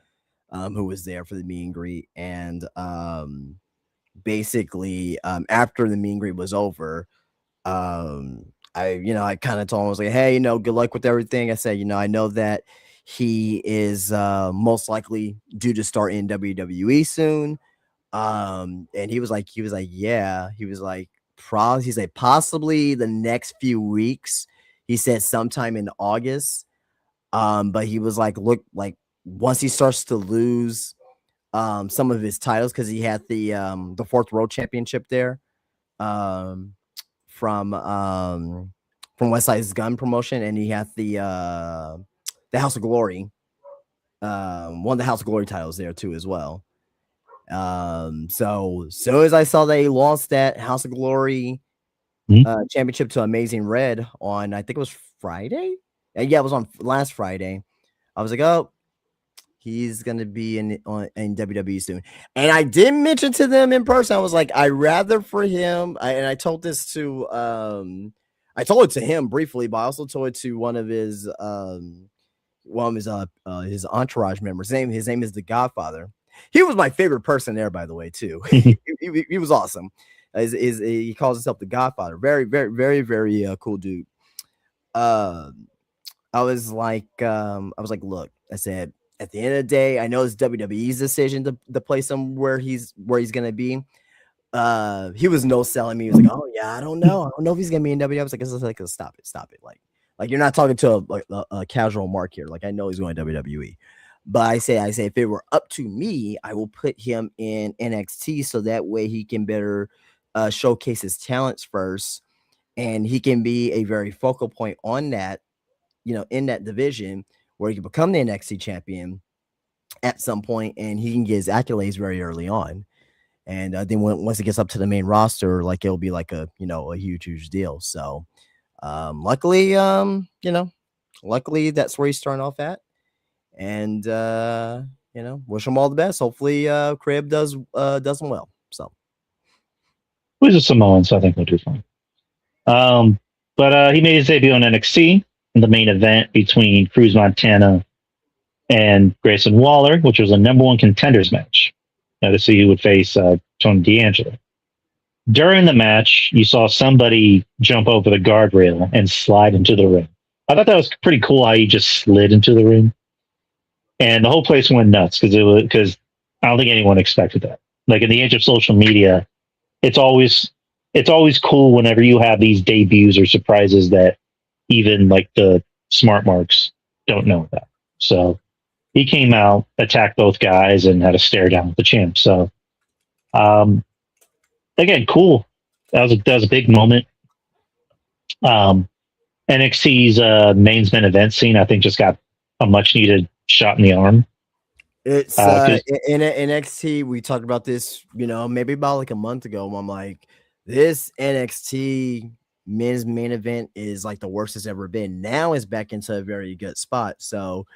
who was there for the meet and greet, and basically, after the meet and greet was over, I kind of told him, I was like, hey, good luck with everything. I said, I know that he is most likely due to start in WWE soon. And he was like, yeah. He was like, possibly the next few weeks. He said sometime in August. But he was like, look, like once he starts to lose some of his titles because he had the fourth world championship there um, from West Side's Gun promotion, and he had the House of Glory, one of the House of Glory titles there too as well. So as I saw they lost that House of Glory championship to Amazing Red on, I think it was Friday. Yeah, it was on last Friday. I was like, oh, he's gonna be in WWE soon. And I did mention to them in person. I was like, I rather for him. And I told this to I told it to him briefly, but I also told it to one of his his entourage members. His name is the Godfather. He was my favorite person there, by the way, too. he was awesome. He calls himself the Godfather. Very, very, very, very cool dude. I was like, look, I said, at the end of the day, I know it's WWE's decision to place him where he's gonna be. He was no selling me. He was like, oh yeah, I don't know if he's gonna be in WWE. I was like, stop it. Like you're not talking to a casual mark here. Like I know he's going to WWE. But I say if it were up to me, I will put him in NXT so that way he can better showcase his talents first, and he can be a very focal point on that, in that division where he can become the NXT champion at some point, and he can get his accolades very early on. And then once it gets up to the main roster, like it'll be like a huge deal. So luckily that's where he's starting off at. And wish him all the best. Hopefully Crib does him well. So he's a Samoan, so I think he'll do fine. But he made his debut on NXT in the main event between Cruz Montana and Grayson Waller, which was a number one contenders match. To see who would face Tony D'Angelo. During the match, you saw somebody jump over the guardrail and slide into the ring. I thought that was pretty cool how he just slid into the ring. And the whole place went nuts because I don't think anyone expected that. Like in the age of social media, it's always cool whenever you have these debuts or surprises that even like the smart marks don't know about. So he came out, attacked both guys, and had a stare down with the champ. So again, cool. That was a big moment. NXT's main event scene, I think, just got a much needed shot in the arm. It's in NXT. We talked about this, maybe about like a month ago. I'm like, this NXT men's main event is like the worst it's ever been. Now it's back into a very good spot. So,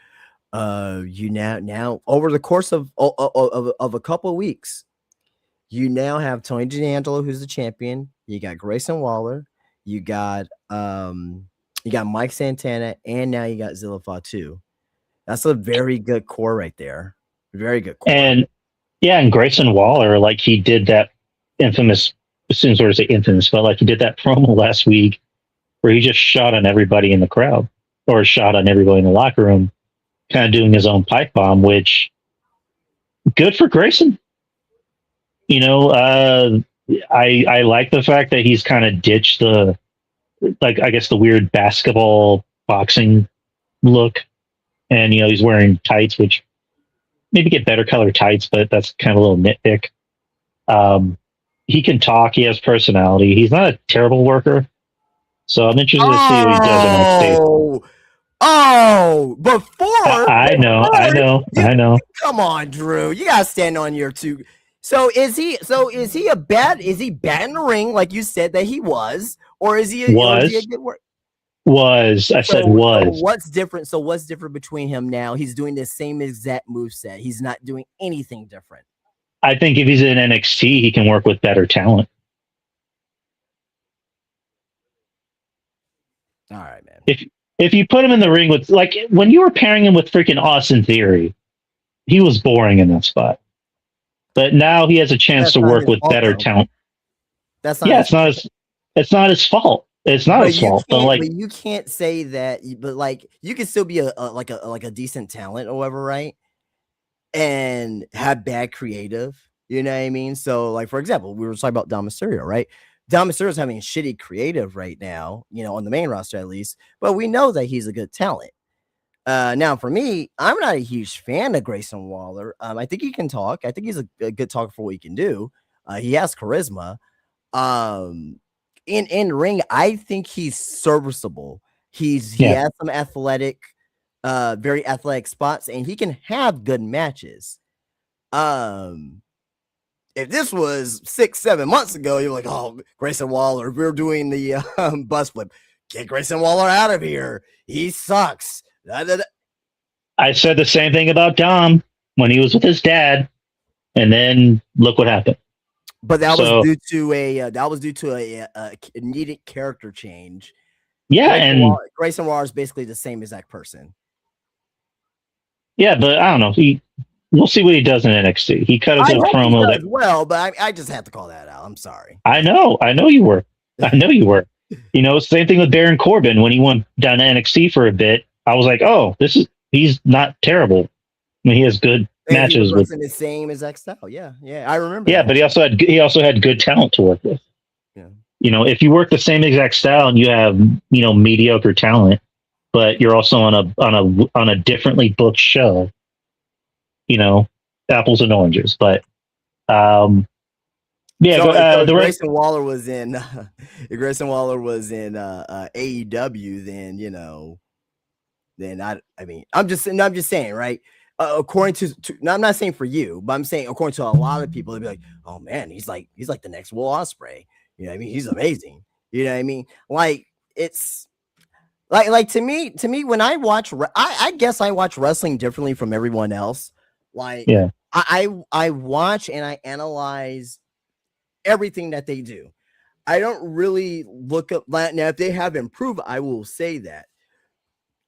you now over the course of a couple of weeks, you now have Tony D'Angelo, who's the champion. You got Grayson Waller. You got Mike Santana, and now you got Zilla Fatu. That's a very good core right there. Very good core. And Grayson Waller, like he did that infamous, as soon as I say infamous, but like he did that promo last week where he just shot on everybody in the crowd or shot on everybody in the locker room, kind of doing his own pipe bomb, which good for Grayson. I like the fact that he's kind of ditched the weird basketball boxing look. And, he's wearing tights, which maybe get better color tights, but that's kind of a little nitpick. He can talk. He has personality. He's not a terrible worker. So I'm interested to see what he does in NXT. Oh, before I know. Come on, Drew. You gotta stand on your two. So is he bad in the ring, like you said that he was, or is he a good worker? Said was. So what's different? So what's different between him now? He's doing the same exact moveset. He's not doing anything different. I think if he's in NXT, he can work with better talent. All right, man. If you put him in the ring with, like, when you were pairing him with freaking Austin Theory, he was boring in that spot. But now he has a chance to work with better talent. That's not. It's not his fault. It's not his fault. But you can't say that. But like, you can still be a decent talent or whatever, right? And have bad creative. You know what I mean? So, like, for example, we were talking about Dom Mysterio, right? Dom Mysterio's having shitty creative right now, on the main roster at least. But we know that he's a good talent. Now, for me, I'm not a huge fan of Grayson Waller. I think he can talk. I think he's a good talker for what he can do. He has charisma. In ring, I think he's serviceable. He has some athletic, very athletic spots, and he can have good matches. If this was 6-7 months ago, you're like, oh, Grayson Waller, we're doing the bus flip. Get Grayson Waller out of here. He sucks. I said the same thing about Dom when he was with his dad, and then look what happened. But that was due to a needed character change. Yeah, Grayson Waller is basically the same exact person. Yeah, but I don't know. We'll see what he does in NXT. He cut a good promo as well, but I just have to call that out. I'm sorry. I know you were. Same thing with Baron Corbin when he went down to NXT for a bit. I was like, oh, he's not terrible. I mean, he has good matches. He wasn't the same as X style. Yeah, I remember. Yeah, but he also had good talent to work with. Yeah. If you work the same exact style and you have mediocre talent, but you're also on a differently booked show, apples and oranges. But Grayson Waller was in AEW, then I'm just saying, right? According to I'm not saying for you, but I'm saying according to a lot of people, they'd be like, oh man, he's like the next Will Ospreay. He's amazing. Like it's like to me when I watch, I guess I watch wrestling differently from everyone else. Like, yeah, I watch and I analyze everything that they do. I don't really look up now if they have improved. I will say that,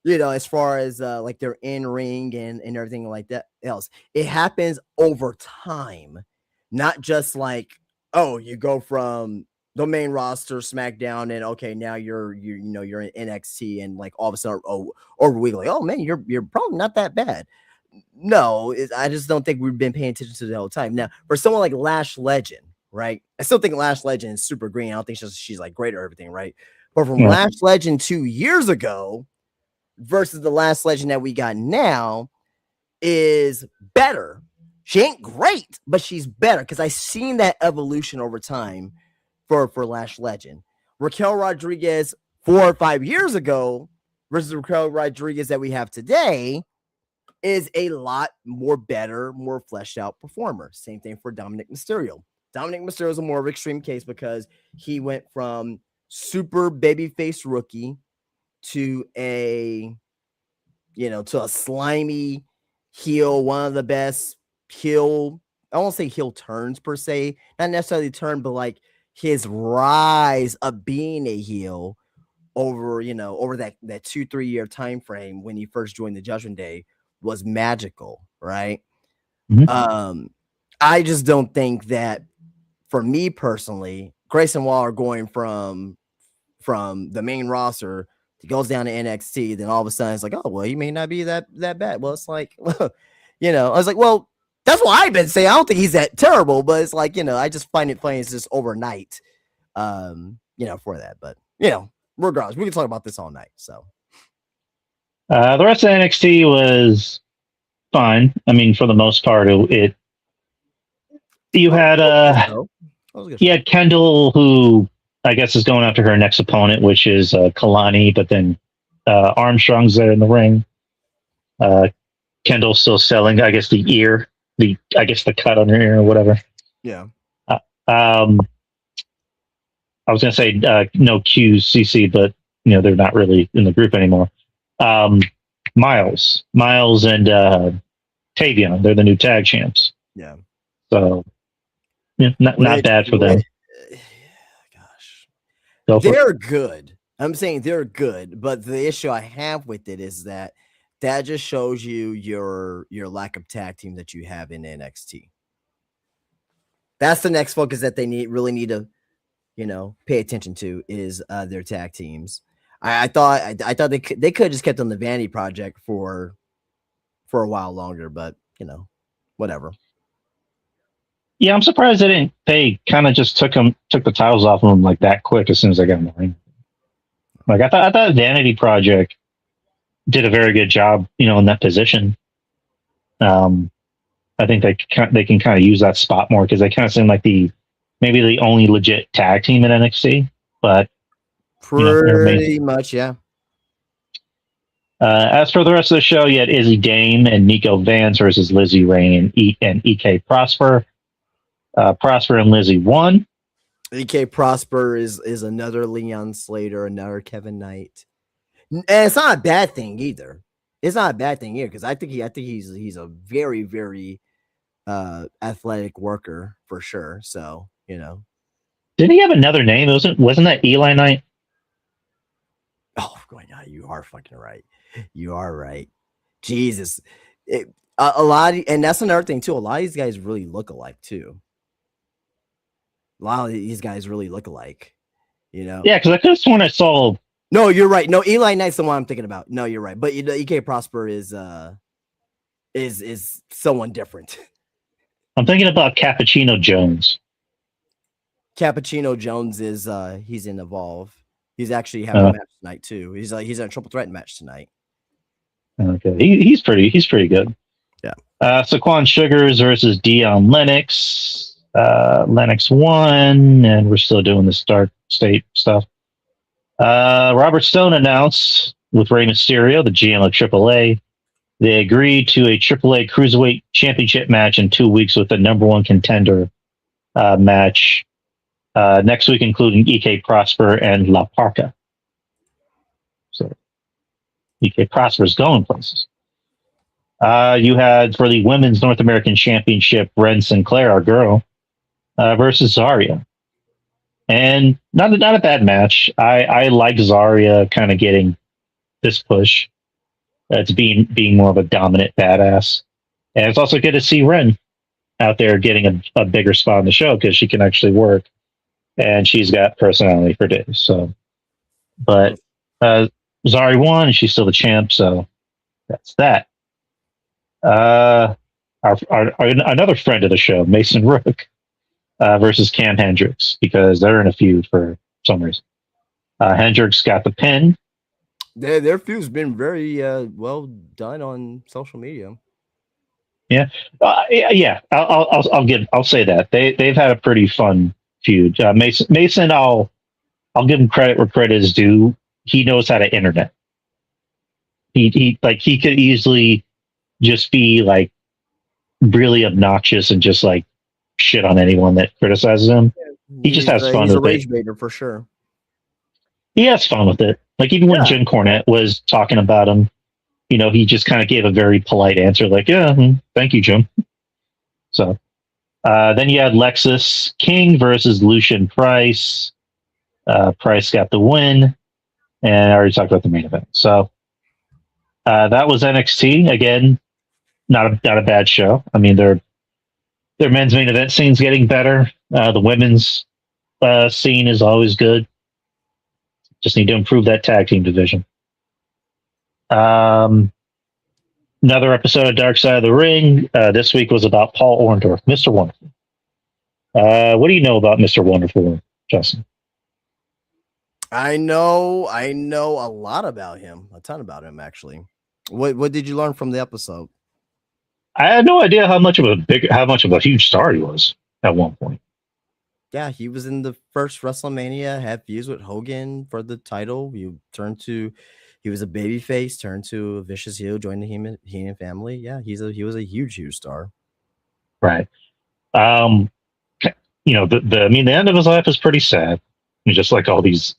as far as like their in ring and everything like that else, it happens over time, not just like, oh, you go from the main roster SmackDown and okay, now you're in NXT and like all of a sudden over a week, like, oh man, you're probably not that bad. No, I just don't think we've been paying attention to the whole time. Now, for someone like Lash Legend, right? I still think Lash Legend is super green. I don't think she's like great or everything, right? But from Lash Legend 2 years ago versus the Lash Legend that we got now is better. She ain't great, but she's better because I've seen that evolution over time for Lash Legend. Raquel Rodriguez 4 or 5 years ago versus Raquel Rodriguez that we have today is a lot more better, more fleshed out performer. Same thing for Dominic Mysterio. Dominic Mysterio is a more of an extreme case because he went from super babyface rookie to a slimy heel, one of the best heel. I won't say heel turns per se, not necessarily turn, but like his rise of being a heel over that 2-3 year time frame when he first joined the Judgment Day was magical, right? Mm-hmm. I just don't think that, for me personally, Grayson Waller going from the main roster, he goes down to NXT, then all of a sudden it's like, oh well, he may not be that bad. Well, it's like, I was like, well, that's what I've been saying. I don't think he's that terrible, but it's like, I just find it funny. It's just overnight, for that. But regardless, we can talk about this all night. So. The rest of NXT was fine. I mean, for the most part, you had Kendall, who I guess is going after her next opponent, which is Kalani, but then Armstrong's there in the ring. Kendall's still selling, I guess, the cut on her ear or whatever. Yeah. I was gonna say no QCC, but they're not really in the group anymore. Miles and Tavion, they're the new tag champs. Yeah. So not bad for them. Gosh. They're good. I'm saying they're good, but the issue I have with it is that just shows you your lack of tag team that you have in NXT. That's the next focus that they really need to, pay attention to is their tag teams. I thought they could have just kept on the Vanity Project for a while longer, but whatever. Yeah, I'm surprised they kind of just took the titles off of them like that quick as soon as they got in the ring. Like I thought Vanity Project did a very good job, in that position. I think they can kind of use that spot more because they kind of seem like maybe the only legit tag team in NXT. But pretty much, yeah. As for the rest of the show, you had Izzy Dame and Nico Vance versus Lizzie Rain and EK Prosper. Prosper and Lizzie won. EK Prosper is another Leon Slater, another Kevin Knight, and it's not a bad thing either. It's not a bad thing here because I think he's a very, very athletic worker for sure. So didn't he have another name? Wasn't that Eli Knight? Oh my God, you are fucking right. You are right. Jesus, a lot, and that's another thing too. A lot of these guys really look alike too. A lot of these guys really look alike. Yeah, because I could have sworn I saw. No, you're right. No, Eli Knight's the one I'm thinking about. No, you're right. But EK Prosper is someone different. I'm thinking about Cappuccino Jones. Cappuccino Jones is he's in Evolve. He's actually having a match tonight too. He's in a triple threat match tonight. Okay, he's pretty good. Yeah. Saquon Sugars versus Dion Lennox. Lennox won, and we're still doing the Dark State stuff. Robert Stone announced with Rey Mysterio, the GM of AAA, they agreed to a AAA Cruiserweight Championship match in 2 weeks with the number one contender match next week, including EK Prosper and La Parca. So EK Prosper's going places. You had for the Women's North American Championship, Ren Sinclair, our girl, versus Zarya. And not a bad match. I like Zarya kind of getting this push. It's being more of a dominant badass. And it's also good to see Ren out there getting a bigger spot in the show because she can actually work. And she's got personality for days. So, but Zarya won, and she's still the champ. So that's that. Our another friend of the show, Mason Rook, versus Cam Hendricks, because they're in a feud for some reason. Hendricks got the pin. Their feud's been very well done on social media. Yeah, yeah. I'll say that they've had a pretty fun feud. Mason, I'll give him credit where credit is due. He knows how to internet. He could easily just be like really obnoxious and just like shit on anyone that criticizes him. He just has fun with it. He's a rage baiter for sure. He has fun with it. Like even when Jim Cornette was talking about him, he just kind of gave a very polite answer, like, "Yeah, thank you, Jim." So then you had Lexus King versus Lucian Price. Price got the win, and I already talked about the main event. So that was NXT. Again, not a bad show. I mean, their men's main event scene's getting better. The women's scene is always good. Just need to improve that tag team division. Another episode of Dark Side of the Ring. This week was about Paul Orndorff, Mr. Wonderful. What do you know about Mr. Wonderful, Justin? I know a lot about him, a ton about him actually. What did you learn from the episode? I had no idea how much of a huge star he was at one point. Yeah, he was in the first WrestleMania, had feuds with Hogan for the title. He was a babyface, turned to a vicious heel, joined the Heenan family. Yeah, he was a huge star. Right. The end of his life is pretty sad. Just like all these,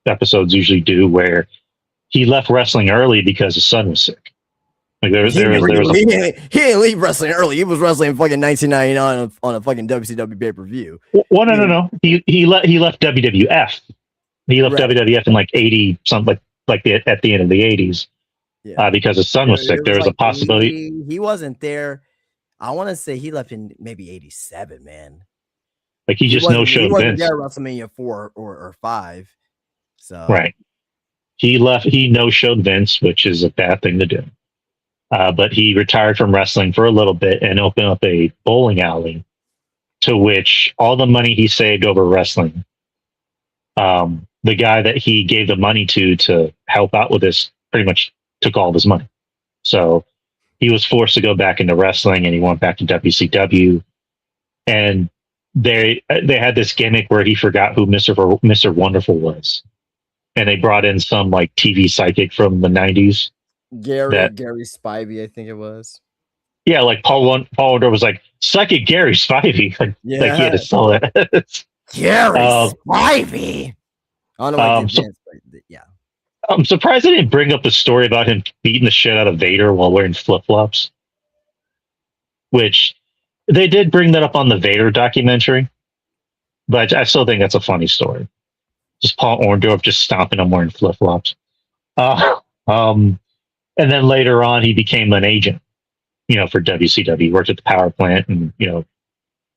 episodes usually do, where he left wrestling early because his son was sick. Like he didn't leave wrestling early. He was wrestling in fucking 1999 on a fucking WCW pay-per-view. Well, no. He left WWF. He left WWF in like 80 something, like at the end of the 80s. Yeah. Because his son was sick. There was a possibility he wasn't there. I want to say he left in maybe 87, man. Like he just no-showed Vince. There WrestleMania 4 or 5. So right. He no-showed Vince, which is a bad thing to do. But he retired from wrestling for a little bit and opened up a bowling alley, to which all the money he saved over wrestling, the guy that he gave the money to help out with this pretty much took all of his money. So he was forced to go back into wrestling, and he went back to WCW. And they had this gimmick where he forgot who Mr. Wonderful was, and they brought in some like TV psychic from the 90s. Gary Spivey, I think it was. Yeah, like Paul Orndorff was like, psychic Gary Spivey. Like he had to sell it. Gary Spivey. I don't know why but yeah. I'm surprised they didn't bring up the story about him beating the shit out of Vader while wearing flip-flops. Which they did bring that up on the Vader documentary, but I still think that's a funny story. Just Paul Orndorff just stomping him wearing flip-flops. And then later on, he became an agent, for WCW. He worked at the power plant and,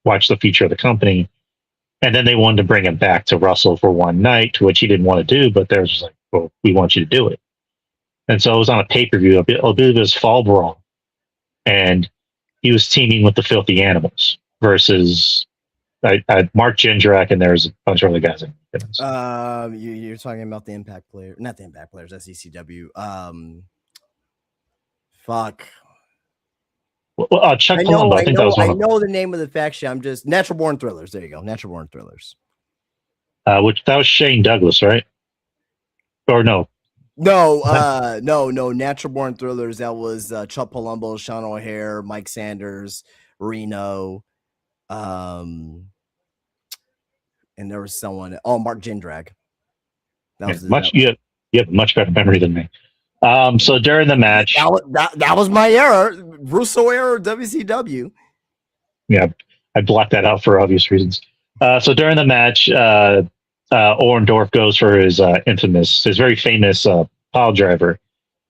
watched the future of the company. And then they wanted to bring him back to wrestle for one night, to which he didn't want to do, but they're just like, well, we want you to do it. And so it was on a pay-per-view. I believe it was Fall Brawl. And he was teaming with the Filthy Animals versus Mark Jindrak, and there's a bunch of other guys. You're talking about the Impact player, not the Impact players, that's ECW. Fuck. Well, Chuck Palumbo, I think that was one. I know the name of the faction. I'm just Natural Born Thrillers. There you go, Natural Born Thrillers. Which that was Shane Douglas, right? Or no? No. Natural Born Thrillers. That was Chuck Palumbo, Sean O'Hare, Mike Sanders, Reno, and there was someone. Oh, Mark Jindrak. You have a much better memory than me. So during the match, that was my era, Russo era, WCW. Yeah, I blocked that out for obvious reasons. So during the match, Orndorff goes for his very famous pile driver,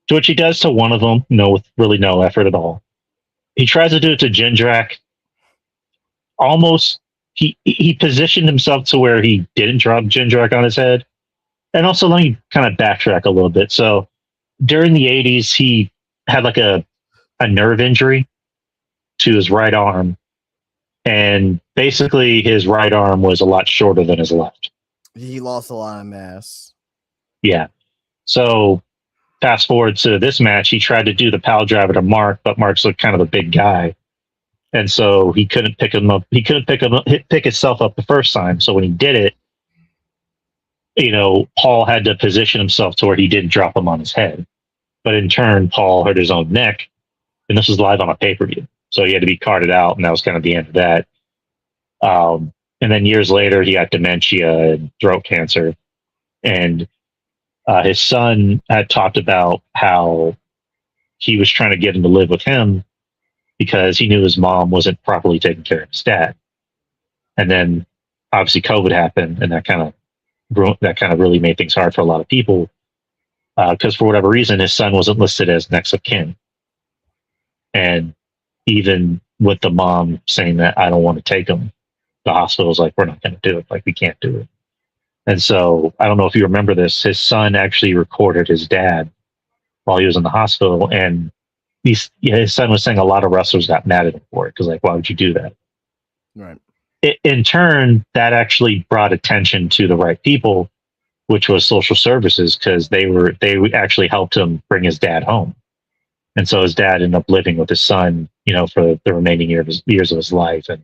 to which he does to one of them, with really no effort at all. He tries to do it to Jindrak. Almost, he positioned himself to where he didn't drop Jindrak on his head. And also, let me kind of backtrack a little bit. So during the 80s, he had like a nerve injury to his right arm. And basically, his right arm was a lot shorter than his left. He lost a lot of mass. Yeah. So fast forward to this match, he tried to do the pile driver to Mark, but Mark's like kind of a big guy. And so he couldn't pick him up. He couldn't pick himself up the first time. So when he did it, Paul had to position himself to where he didn't drop him on his head. But in turn, Paul hurt his own neck. And this was live on a pay-per-view. So he had to be carted out. And that was kind of the end of that. And then years later, he had dementia and throat cancer. And his son had talked about how he was trying to get him to live with him because he knew his mom wasn't properly taking care of his dad. And then obviously COVID happened, and that kind of really made things hard for a lot of people because for whatever reason, his son wasn't listed as next of kin. And even with the mom saying that I don't want to take him, the hospital was like, we're not going to do it. Like, we can't do it. And so I don't know if you remember this. His son actually recorded his dad while he was in the hospital. And his son was saying a lot of wrestlers got mad at him for it because, like, why would you do that? Right. In turn, that actually brought attention to the right people, which was social services, because they actually helped him bring his dad home. And so his dad ended up living with his son, for the remaining years of his life. And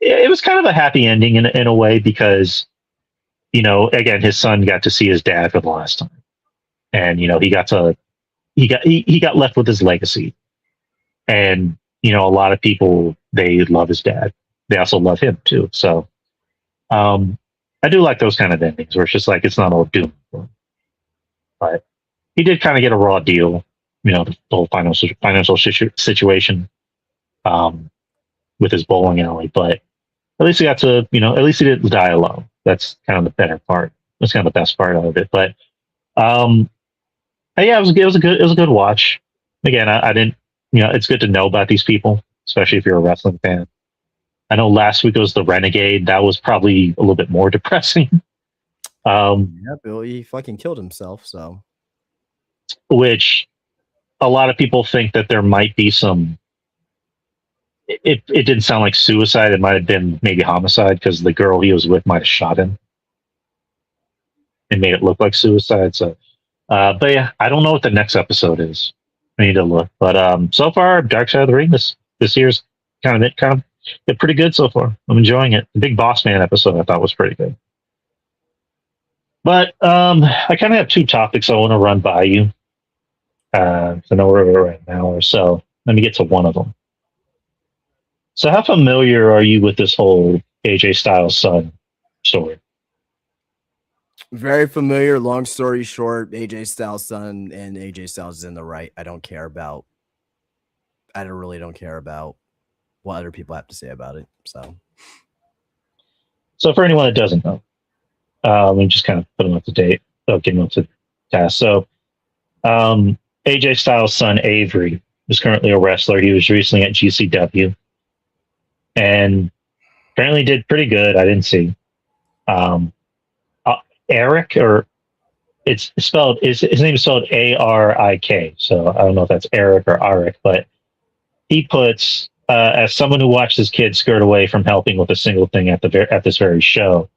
it was kind of a happy ending in a way because, again, his son got to see his dad for the last time, and he got left with his legacy. And a lot of people, they love his dad. They also love him too. So I do like those kind of endings where it's just like it's not all doom. But he did kind of get a raw deal, the whole financial situation with his bowling alley. But at least he got to, at least he didn't die alone. That's kind of the better part. That's kind of the best part of it. But yeah, it was a good watch. Again, I didn't, it's good to know about these people, especially if you're a wrestling fan. I know last week was the Renegade. That was probably a little bit more depressing. Yeah, Bill, he fucking killed himself. So, which a lot of people think that there might be some. It didn't sound like suicide. It might have been maybe homicide because the girl he was with might have shot him and made it look like suicide. So But yeah, I don't know what the next episode is. I need to look. But so far, Dark Side of the Ring this year's kind of been pretty good so far. I'm enjoying it. The Big Boss Man episode I thought was pretty good. But I kind of have two topics I want to run by you. I know we're at an hour, so let me get to one of them. So, how familiar are you with this whole AJ Styles son story? Very familiar. Long story short, AJ Styles' son and AJ Styles is in the right. I don't really don't care about what other people have to say about it. So for anyone that doesn't know, let me just kind of put them up to date. Get them up to task. So, AJ Styles' son Avery is currently a wrestler. He was recently at GCW, and apparently did pretty good. I didn't see. Eric, or it's spelled, his name is spelled Arik. So I don't know if that's Eric or Arik, but he puts, as someone who watched his kid skirt away from helping with a single thing at this very show,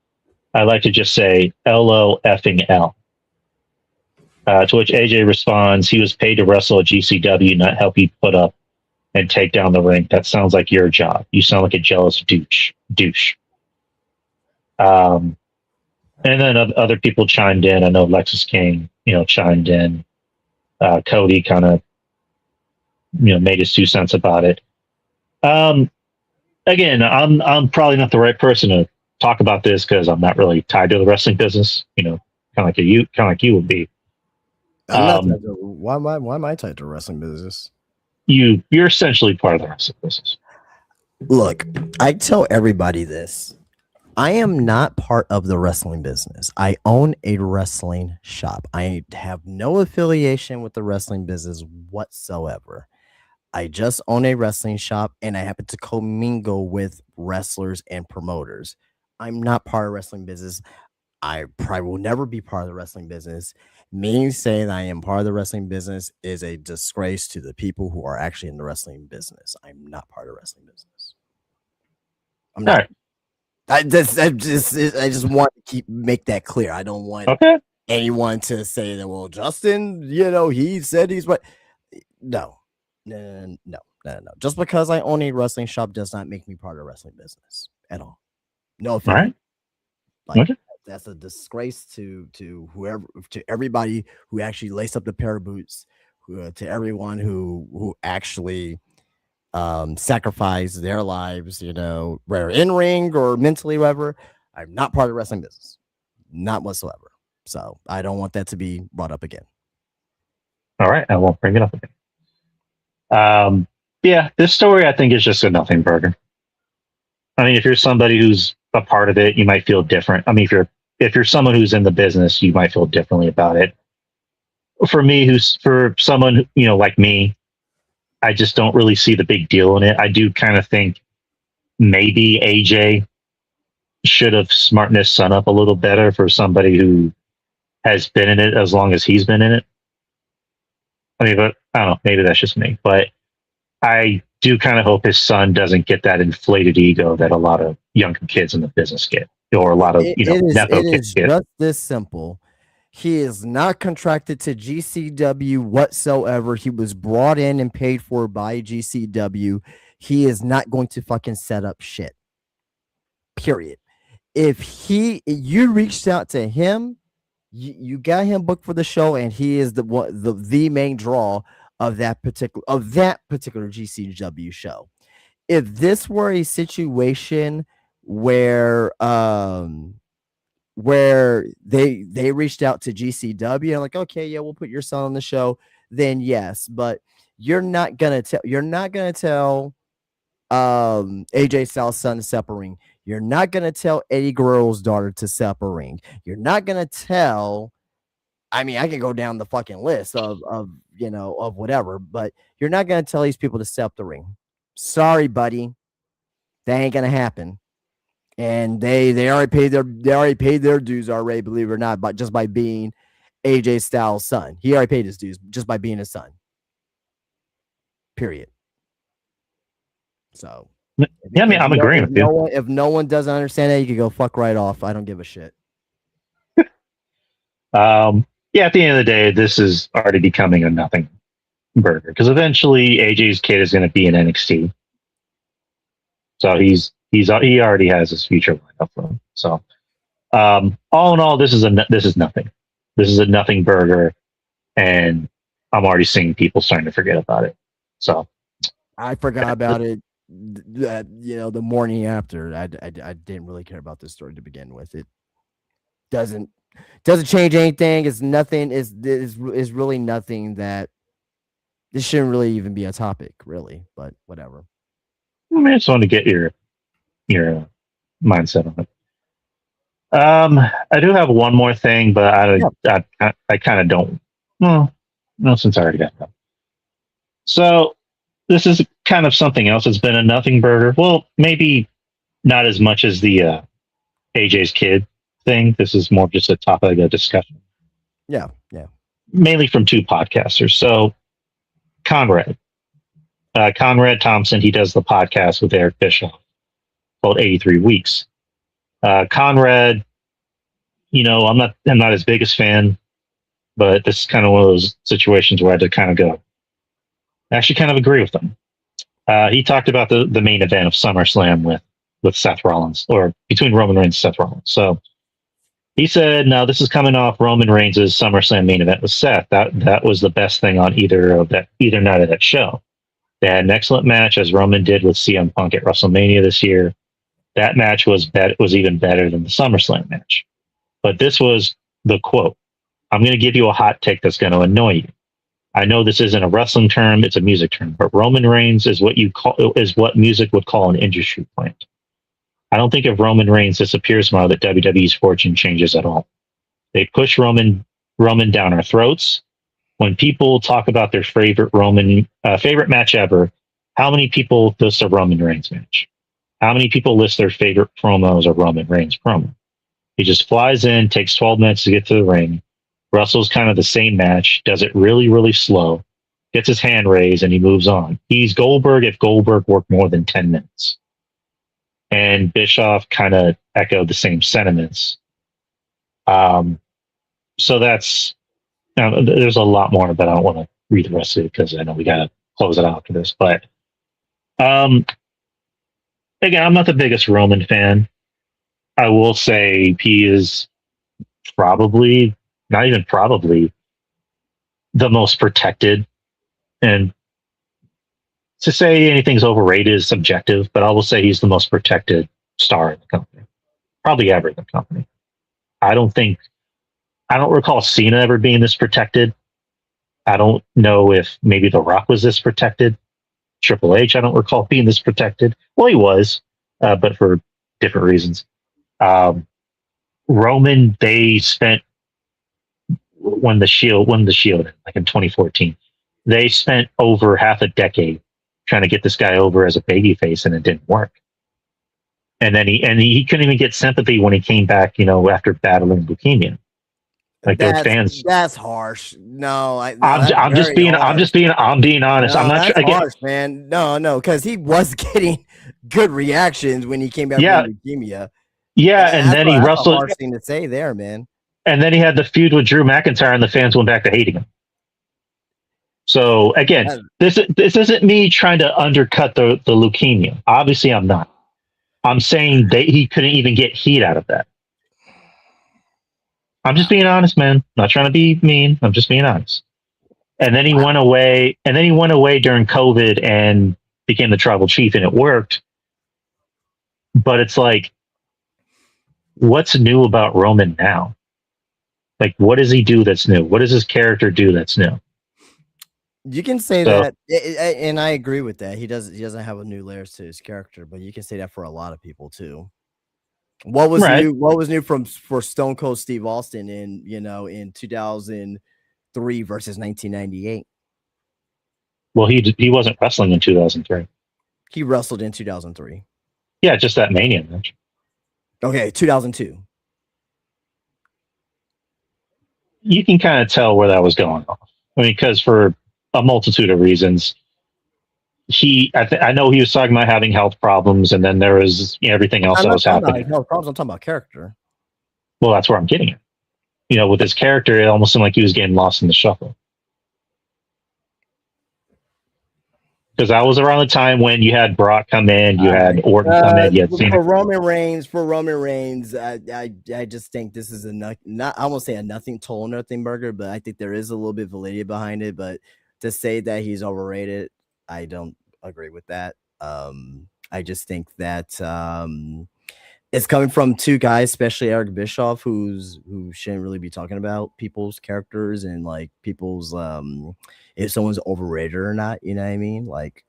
I like to just say LO effing L. To which AJ responds, he was paid to wrestle at GCW, not help you put up and take down the ring. That sounds like your job. You sound like a jealous douche. And then other people chimed in. I know Lexus King, chimed in. Cody kind of, made his 2 cents about it. Again, I'm probably not the right person to talk about this because I'm not really tied to the wrestling business. Kind of like you would be. Why am I tied to wrestling business? You're essentially part of the wrestling business. Look, I tell everybody this. I am not part of the wrestling business. I own a wrestling shop. I have no affiliation with the wrestling business whatsoever. I just own a wrestling shop, and I happen to commingle with wrestlers and promoters. I'm not part of wrestling business. I probably will never be part of the wrestling business. Me saying I am part of the wrestling business is a disgrace to the people who are actually in the wrestling business. I'm not part of the wrestling business. I'm not. All right. I just want to make that clear. I don't want anyone to say that, well, Justin, he said he's what. No. Just because I own a wrestling shop does not make me part of the wrestling business at all. No offense. All right. That's a disgrace to everybody who actually laced up the pair of boots, to everyone who actually sacrifice their lives, whether in ring or mentally, whatever. I'm not part of the wrestling business, not whatsoever. So I don't want that to be brought up again. All right, I won't bring it up again. Yeah, this story I think is just a nothing burger. I mean, if you're somebody who's a part of it, you might feel different. I mean, if you're someone who's in the business, you might feel differently about it. For someone like me, I just don't really see the big deal in it. I do kind of think maybe AJ should have smartened his son up a little better for somebody who has been in it as long as he's been in it. I mean, but I don't know. Maybe that's just me. But I do kind of hope his son doesn't get that inflated ego that a lot of young kids in the business get, or a lot of nepo kids get. Just this simple. He is not contracted to GCW whatsoever. He was brought in and paid for by GCW. He is not going to fucking set up shit. Period. If you reached out to him, you got him booked for the show, and he is the main draw of that particular GCW show. If this were a situation where they reached out to GCW and like, okay, yeah, we'll put your son on the show, then yes, but you're not gonna tell AJ Styles' son to step a ring. You're not gonna tell Eddie Guerrero's daughter to step a ring. You're not gonna tell. I mean, I can go down the fucking list of whatever, but you're not gonna tell these people to step the ring. Sorry, buddy, that ain't gonna happen. And they already paid their dues already, believe it or not, but just by being AJ Styles' son. He already paid his dues just by being his son. Period. So yeah, I mean, I'm agreeing with you. If no one doesn't understand that, you can go fuck right off. I don't give a shit. Yeah, at the end of the day, this is already becoming a nothing burger because eventually AJ's kid is going to be in NXT, so he already has his future lined up for him. So, all in all, this is nothing. This is a nothing burger, and I'm already seeing people starting to forget about it. So, I forgot about it. The morning after, I didn't really care about this story to begin with. It doesn't change anything. It's nothing. Is really nothing that this shouldn't really even be a topic, really. But whatever. I just want to get your mindset on it. I do have one more thing, but I kind of don't. Well, no, since I already got that. So this is kind of something else. It's been a nothing burger. Well, maybe not as much as the AJ's kid thing. This is more just a topic of discussion. Yeah. Mainly from two podcasters. So Conrad Thompson, he does the podcast with Eric Bischoff called 83 Weeks. Conrad, I'm not his biggest fan, but this is kind of one of those situations where I had to kind of go. I actually kind of agree with him. He talked about the main event of SummerSlam with Seth Rollins, or between Roman Reigns and Seth Rollins. So he said, "No, this is coming off Roman Reigns' SummerSlam main event with Seth. That was the best thing on either night of that show. They had an excellent match, as Roman did with CM Punk at WrestleMania this year. That match was even better than the SummerSlam match. But this was the quote. I'm going to give you a hot take that's going to annoy you. I know this isn't a wrestling term; it's a music term. But Roman Reigns is what music would call an industry plant. I don't think if Roman Reigns disappears tomorrow that WWE's fortune changes at all. They push Roman down our throats. When people talk about their favorite match ever, how many people list a Roman Reigns match? How many people list their favorite promo as a Roman Reigns promo? He just flies in, takes 12 minutes to get to the ring, wrestles kind of the same match, does it really, really slow, gets his hand raised, and he moves on. He's Goldberg if Goldberg worked more than 10 minutes. And Bischoff kind of echoed the same sentiments. So that's, there's a lot more, but I don't want to read the rest of it because I know we got to close it out after this. But again, I'm not the biggest Roman fan. I will say he is probably, not even probably, the most protected. And to say anything's overrated is subjective, but I will say he's the most protected star in the company, probably ever in the company. I don't recall Cena ever being this protected. I don't know if maybe The Rock was this protected. Triple H, I don't recall being this protected. Well, he was, but for different reasons. Roman, they spent when the Shield, like in 2014, they spent over half a decade trying to get this guy over as a babyface, and it didn't work. And then he couldn't even get sympathy when he came back, after battling leukemia. Like those fans. That's harsh. No, I'm being honest. No, I'm not that's harsh, man. No, because he was getting good reactions when he came back from leukemia. Yeah, and then he wrestled. Harsh thing to say there, man. And then he had the feud with Drew McIntyre, and the fans went back to hating him. So again, this isn't me trying to undercut the leukemia. Obviously, I'm not. I'm saying he couldn't even get heat out of that. I'm just being honest, man. Not trying to be mean. I'm just being honest. And then he went away. And then he went away during COVID and became the tribal chief, and it worked. But it's like, what's new about Roman now? Like, what does he do that's new? What does his character do that's new? You can say that, and I agree with that. He doesn't have a new layers to his character, but you can say that for a lot of people too. What was new? What was new for Stone Cold Steve Austin in 2003 versus 1998? Well, he wasn't wrestling in 2003. He wrestled in 2003. Yeah, just that Mania match. Okay, 2002. You can kind of tell where that was going off. I mean, because for a multitude of reasons, I know he was talking about having health problems, and then there was everything else that was happening. Health problems. I'm talking about character. Well, that's where I'm getting at. with his character, it almost seemed like he was getting lost in the shuffle. Because that was around the time when you had Brock come in, you had Orton come in, you had Cena. For Roman Reigns, I just think this is I won't say a nothing burger, but I think there is a little bit of validity behind it. But to say that he's overrated, I don't agree with that. I just think that it's coming from two guys, especially Eric Bischoff, who shouldn't really be talking about people's characters and like people's if someone's overrated or not, you know what I mean? Like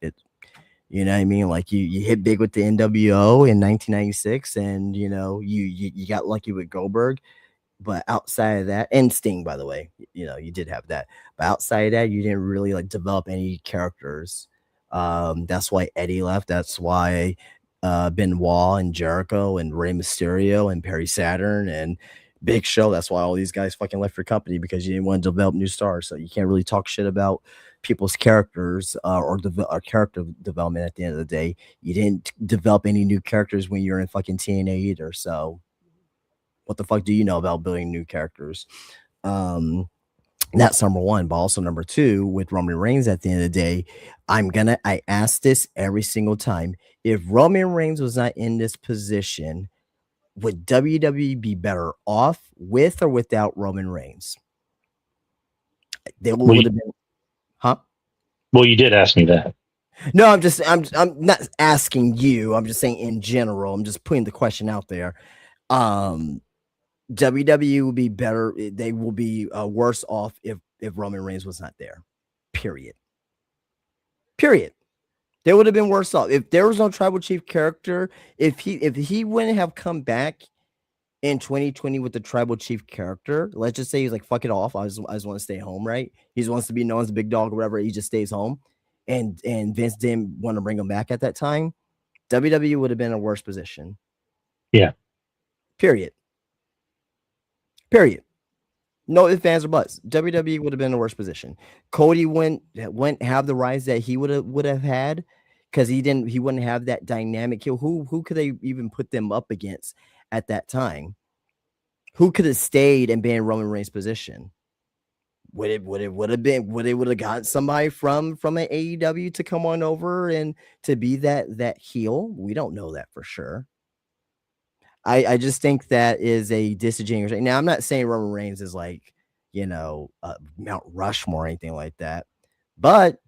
you know what I mean? Like you hit big with the NWO in 1996, and you got lucky with Goldberg, but outside of that, and Sting, by the way, you did have that, but outside of that, you didn't really like develop any characters. That's why Eddie left. That's why Benoit and Jericho and Rey Mysterio and Perry Saturn and Big Show. That's why all these guys fucking left your company, because you didn't want to develop new stars. So you can't really talk shit about people's characters or character development. At the end of the day, you didn't develop any new characters when you're in fucking TNA either. So what the fuck do you know about building new characters? That's number one. But also number two, with Roman Reigns, at the end of the day, I ask this every single time. If Roman Reigns was not in this position, would WWE be better off with or without Roman Reigns? They would have been, huh? Well, you did ask me that. No, I'm not asking you. I'm just saying in general. I'm just putting the question out there. WWE will be better. They will be worse off if Roman Reigns was not there. Period. They would have been worse off if there was no tribal chief character. If he wouldn't have come back in 2020 with the tribal chief character, let's just say he's like, fuck it off. I just want to stay home, right? He just wants to be known as a big dog or whatever. He just stays home, and Vince didn't want to bring him back at that time. WWE would have been in a worse position. Yeah. Period. No ifs, ands, or buts. WWE would have been in a worse position. Cody wouldn't have the rise that he would have had, because he wouldn't have that dynamic. Who could they even put them up against at that time? Who could have stayed and been in Roman Reigns' position? Would have got somebody from an AEW to come on over and to be that heel? We don't know that for sure. I just think that is a disingenuous. Now, I'm not saying Roman Reigns is like, Mount Rushmore or anything like that. But,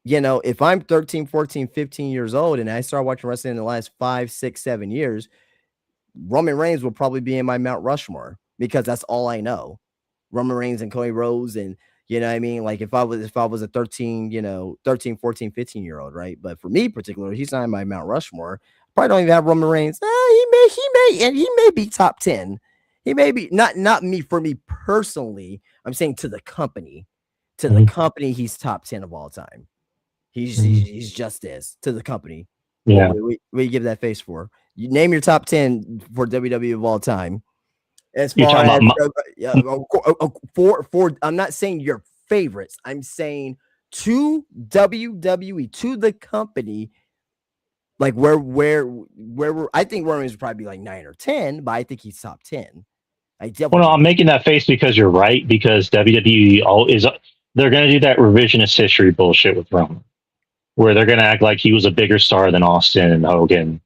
if I'm 13, 14, 15 years old and I start watching wrestling in the last 5, 6, 7 years, Roman Reigns will probably be in my Mount Rushmore, because that's all I know. Roman Reigns and Cody Rhodes, and you know what I mean? Like if I was a 13, 14, 15 year old, right? But for me particularly, he's not in my Mount Rushmore. Probably don't even have Roman Reigns. He may be top 10. He may be not me, for me personally. I'm saying to the company. To the company, he's top 10 of all time. He's just this to the company. Yeah. What you give that face for? You name your top 10 for WWE of all time. As far as for I'm not saying your favorites. I'm saying to WWE, to the company. Like where I think Roman would probably be like 9 or 10, but I think he's top 10. I'm making that face because you're right, because WWE they're going to do that revisionist history bullshit with Roman, where they're going to act like he was a bigger star than Austin and Hogan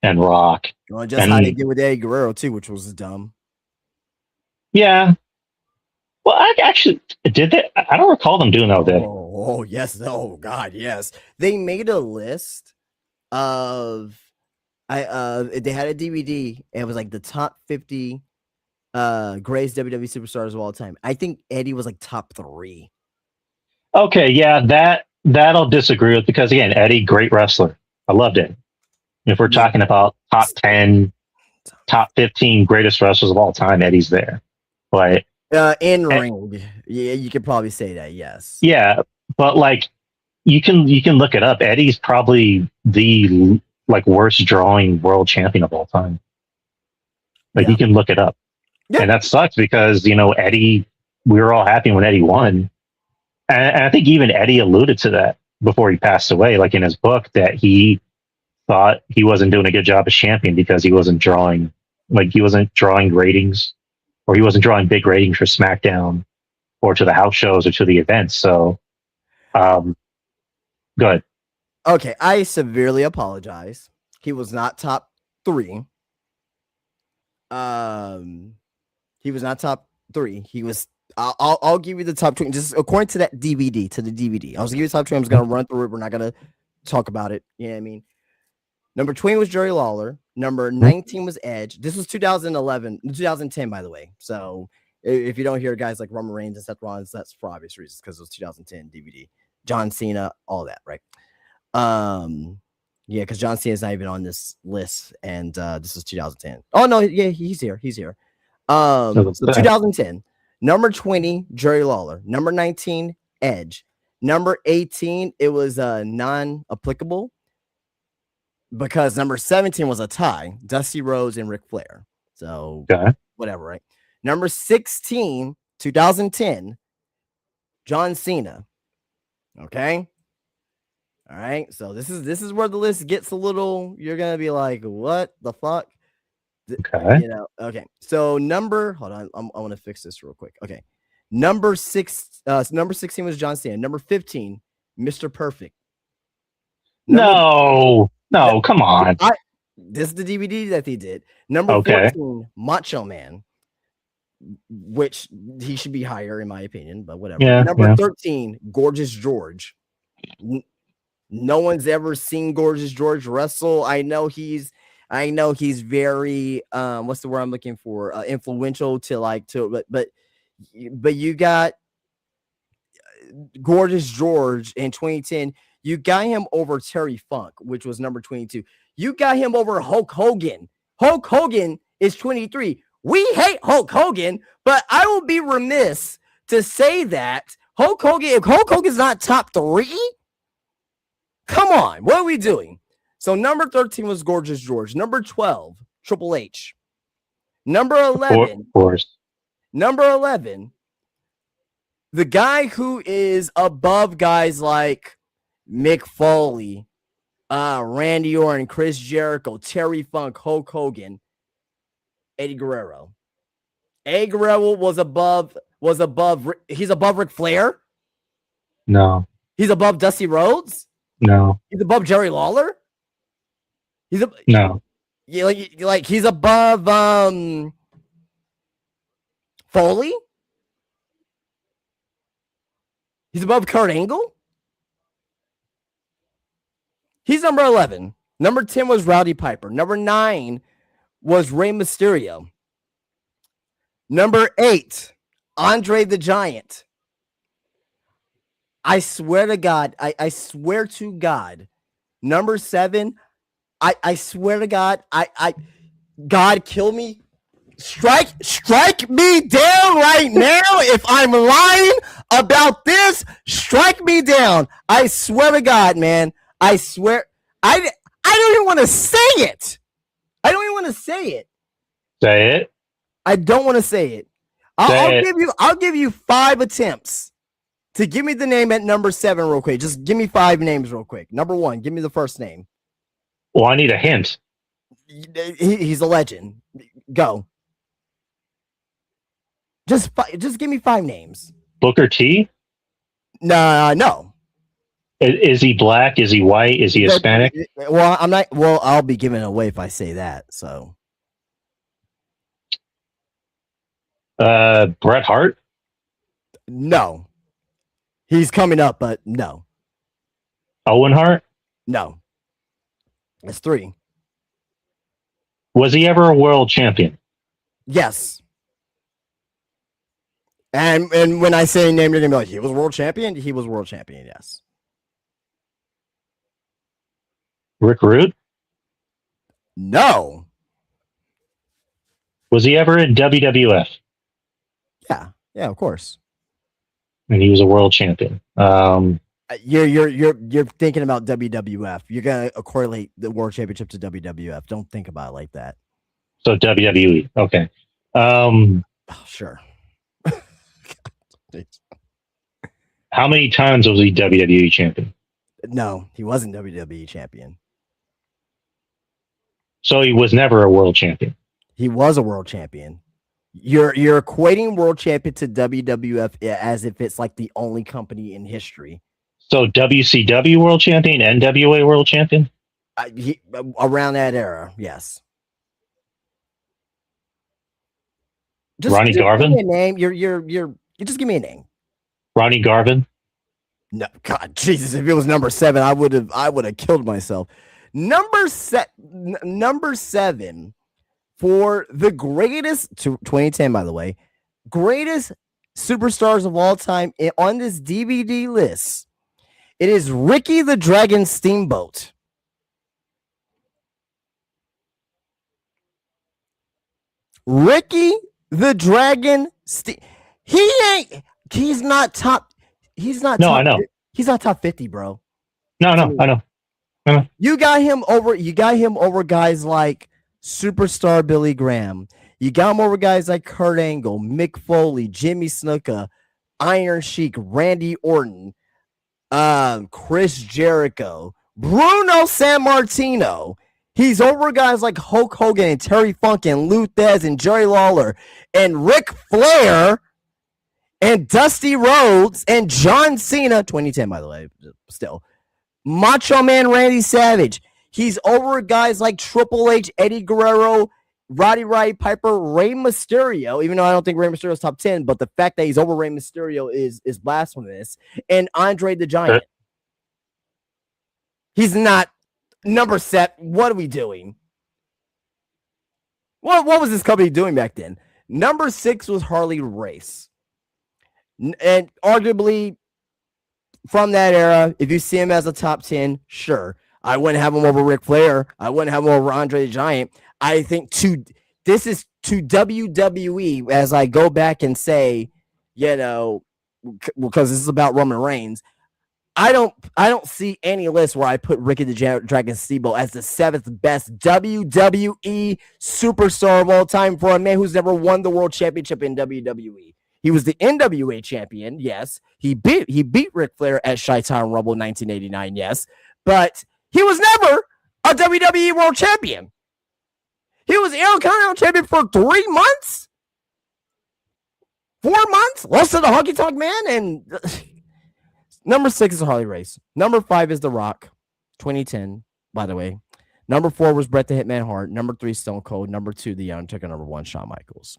and Rock. Well, just how they did with Eddie Guerrero too, which was dumb. Yeah. Well, I actually did that. I don't recall them doing that. Oh yes. Oh God, yes. They made a list of they had a DVD and it was like the top 50 greatest WWE superstars of all time. I think Eddie was like top 3. Okay, yeah, that I'll disagree with, because again, Eddie, great wrestler. I loved it. If we're talking about top 10, top 15 greatest wrestlers of all time, Eddie's there. But in ring, yeah, you could probably say that, yes. Yeah, but like you can look it up. Eddie's probably the worst drawing world champion of all time. You can look it up. Yeah. And that sucks because, Eddie, we were all happy when Eddie won. And I think even Eddie alluded to that before he passed away, like in his book, that he thought he wasn't doing a good job as champion because he wasn't drawing ratings or he wasn't drawing big ratings for SmackDown or to the house shows or to the events. So, go ahead. Okay, I severely apologize. He was not top 3. He was not top 3. He was. I'll give you the top 20 just according to that DVD. To the DVD, I was gonna give you the top 20. I'm just gonna run through it. We're not gonna talk about it. You know what I mean? Number 20 was Jerry Lawler. Number 19 was Edge. This was 2010, by the way. So if you don't hear guys like Roman Reigns and Seth Rollins, that's for obvious reasons because it was 2010 DVD. John Cena, all that, right? Yeah, because John Cena's not even on this list, and this is 2010. Oh no, yeah, he's here. So 2010, number 20, Jerry Lawler. Number 19, Edge. Number 18, it was non-applicable because number 17 was a tie, Dusty Rhodes and Ric Flair. So whatever, right? Number 16, 2010, John Cena. Okay. All right. So this is where the list gets a little, you're going to be like, what the fuck? Okay. You know, okay. So hold on. I want to fix this real quick. Okay. Number 16 was John Cena. Number 15, Mr. Perfect. No, come on. This is the DVD that they did. Number 14, Macho Man, which he should be higher in my opinion, but whatever. Yeah, Number 13, Gorgeous George. No one's ever seen Gorgeous George wrestle. I know he's very what's the word I'm looking for? Influential but you got Gorgeous George in 2010. You got him over Terry Funk, which was number 22. You got him over Hulk Hogan. Hulk Hogan is 23. We hate Hulk Hogan, but I will be remiss to say that if Hulk Hogan's not top 3, come on, what are we doing? So number 13 was Gorgeous George. Number 12, Triple H. Number 11, of course. Number 11, the guy who is above guys like Mick Foley, Randy Orton, Chris Jericho, Terry Funk, Hulk Hogan, Eddie Guerrero. Eddie Guerrero he's above Ric Flair? No. He's above Dusty Rhodes? No. He's above Jerry Lawler? No. Yeah, like he's above Foley? He's above Kurt Angle? He's number 11. Number 10 was Rowdy Piper. Number 9 was Rey Mysterio. Number 8, Andre the Giant. I swear to God, I swear to God. Number 7, I swear to God, God kill me. Strike me down right now. If I'm lying about this, strike me down. I swear to God, man. I swear. I don't even want to say it. I don't even want to say it. Say it. I don't want to say it. I'll give you 5 attempts to give me the name at number 7 real quick. Just give me 5 names real quick. Number 1, give me the first name. Well, I need a hint. He's a legend. Go. Just give me 5 names. Booker T? No. Is he black? Is he white? Is he Hispanic? Well, I'm not. Well, I'll be giving it away if I say that. So, Bret Hart? No. He's coming up, but no. Owen Hart? No. That's 3. Was he ever a world champion? Yes. And when I say name, you're gonna be like, he was world champion. He was world champion. Yes. Rick Rude? No. Was he ever in WWF? Yeah, of course. And he was a world champion. You're thinking about WWF. You're gonna correlate the world championship to WWF. Don't think about it like that. So WWE. Okay. Sure. How many times was he WWE champion? No, he wasn't WWE champion. So he was never a world champion. He was a world champion. You're equating world champion to WWF as if it's like the only company in history. So WCW world champion, NWA world champion? Around that era, yes. Ronnie Garvin? Give me a name. You just give me a name. Ronnie Garvin? No, God, Jesus! If it was number 7, I would have killed myself. Number 7 for the greatest 2010, by the way, greatest superstars of all time on this DVD list. It is Ricky the Dragon Steamboat. Ricky the Dragon. He's not top. He's not. No, top, I know. He's not top 50, bro. No, I know. You got him over guys like Superstar Billy Graham. You got him over guys like Kurt Angle, Mick Foley, Jimmy Snuka, Iron Sheik, Randy Orton, Chris Jericho, Bruno Sammartino. He's over guys like Hulk Hogan and Terry Funk and Lou Thesz and Jerry Lawler and Ric Flair and Dusty Rhodes and John Cena. 2010, by the way, still. Macho Man Randy Savage. He's over guys like Triple H, Eddie Guerrero, Roddy Piper, Rey Mysterio, even though I don't think Rey Mysterio is top 10, but the fact that he's over Rey Mysterio is blasphemous. And Andre the Giant. He's not number 7. What are we doing? What was this company doing back then? Number 6 was Harley Race. And arguably from that era, if you see him as a top 10, sure. I wouldn't have him over Ric Flair. I wouldn't have him over Andre the Giant. I think this is to WWE as I go back and say, because this is about Roman Reigns. I don't see any list where I put Ricky the Dragon Steamboat as the 7th best WWE superstar of all time for a man who's never won the world championship in WWE. He was the NWA champion, yes. He beat Ric Flair at Chi-Town Rumble 1989, yes. But he was never a WWE world champion. He was Intercontinental champion for 3 months, 4 months. Lost to the Honky Tonk Man, and number 6 is Harley Race. Number 5 is The Rock, 2010. By the way, number 4 was Bret the Hitman Hart. Number 3, Stone Cold. Number 2, The Undertaker. Number 1, Shawn Michaels.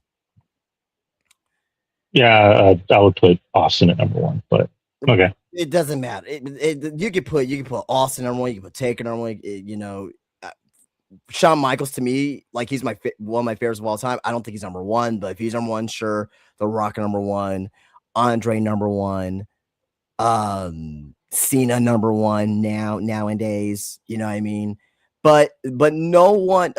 Yeah, I would put Austin at number 1, but okay. It doesn't matter. You could put Austin number 1. You can put Taker number 1. Shawn Michaels, to me, like, he's one of my favorites of all time. I don't think he's number 1, but if he's number 1, sure. The Rock number 1, Andre number 1, Cena number 1 nowadays. You know what I mean? But no one.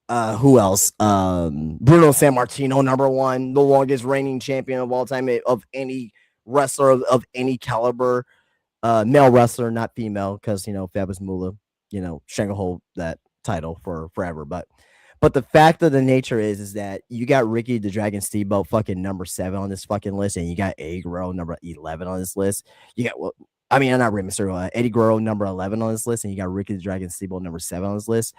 Who else? Bruno Sammartino number 1, the longest reigning champion of all time of any wrestler of any caliber, male wrestler, not female, because Fabulous Moolah, stranglehold that title for forever. But the fact of the nature is that you got Ricky the Dragon Steamboat fucking number 7 on this fucking list, and you got Eddie Guerrero number 11 on this list. You got not Rey Mysterio, Eddie Guerrero number 11 on this list, and you got Ricky the Dragon Steamboat number 7 on this list.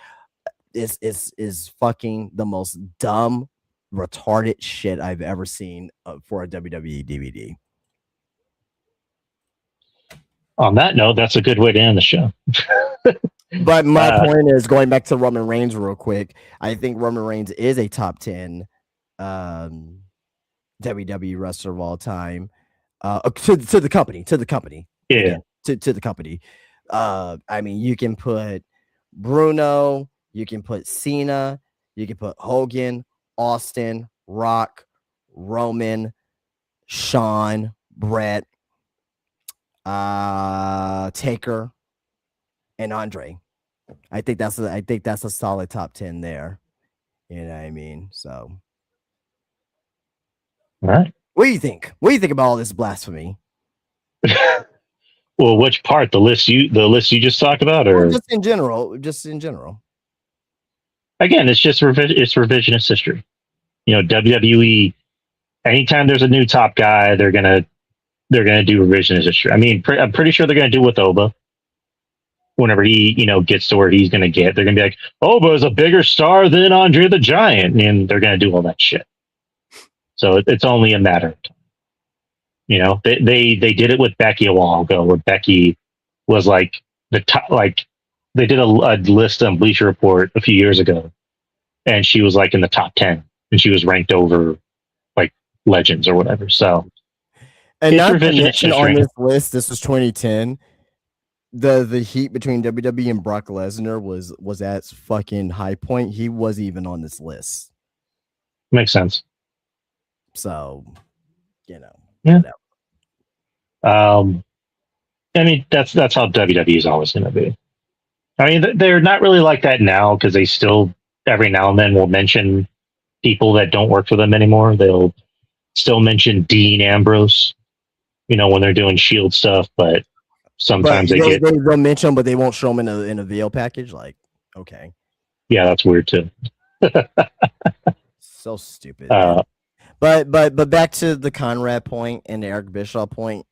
Is fucking the most dumb, retarded shit I've ever seen for a WWE DVD. On that note, that's a good way to end the show. But my point is, going back to Roman Reigns real quick, I think Roman Reigns is a top 10 WWE wrestler of all time. To the company. Yeah. Again, to the company. I mean, you can put Bruno, you can put Cena, you can put Hogan, Austin, Rock, Roman, Shawn, Bret, Taker, and Andre. I think that's a solid top 10 there. You know what I mean? So, all right. What do you think? What do you think about all this blasphemy? Well, which part? The list you just talked about, or just in general? Just in general. Again, it's just it's revisionist history. WWE. Anytime there's a new top guy, they're gonna do revisionist history. I mean, I'm pretty sure they're gonna do it with Oba. whenever he, gets to where he's going to get, they're going to be like, oh, but it's a bigger star than Andre the Giant. And they're going to do all that shit. So it's only a matter of time. They did it with Becky a while ago, where Becky was like the top, like they did a list on Bleacher Report a few years ago, and she was like in the top 10, and she was ranked over like legends or whatever. So, and not to mention on this list, this was 2010. The heat between WWE and Brock Lesnar was at its fucking high point. He wasn't even on this list. Makes sense. So, yeah. I mean, that's how WWE is always going to be. I mean, they're not really like that now, because they still every now and then will mention people that don't work for them anymore. They'll still mention Dean Ambrose, when they're doing Shield stuff, but sometimes they'll mention them, but they won't show them in a VO package. Like, okay, yeah, that's weird too. So stupid. But back to the Conrad point and the Eric Bischoff point,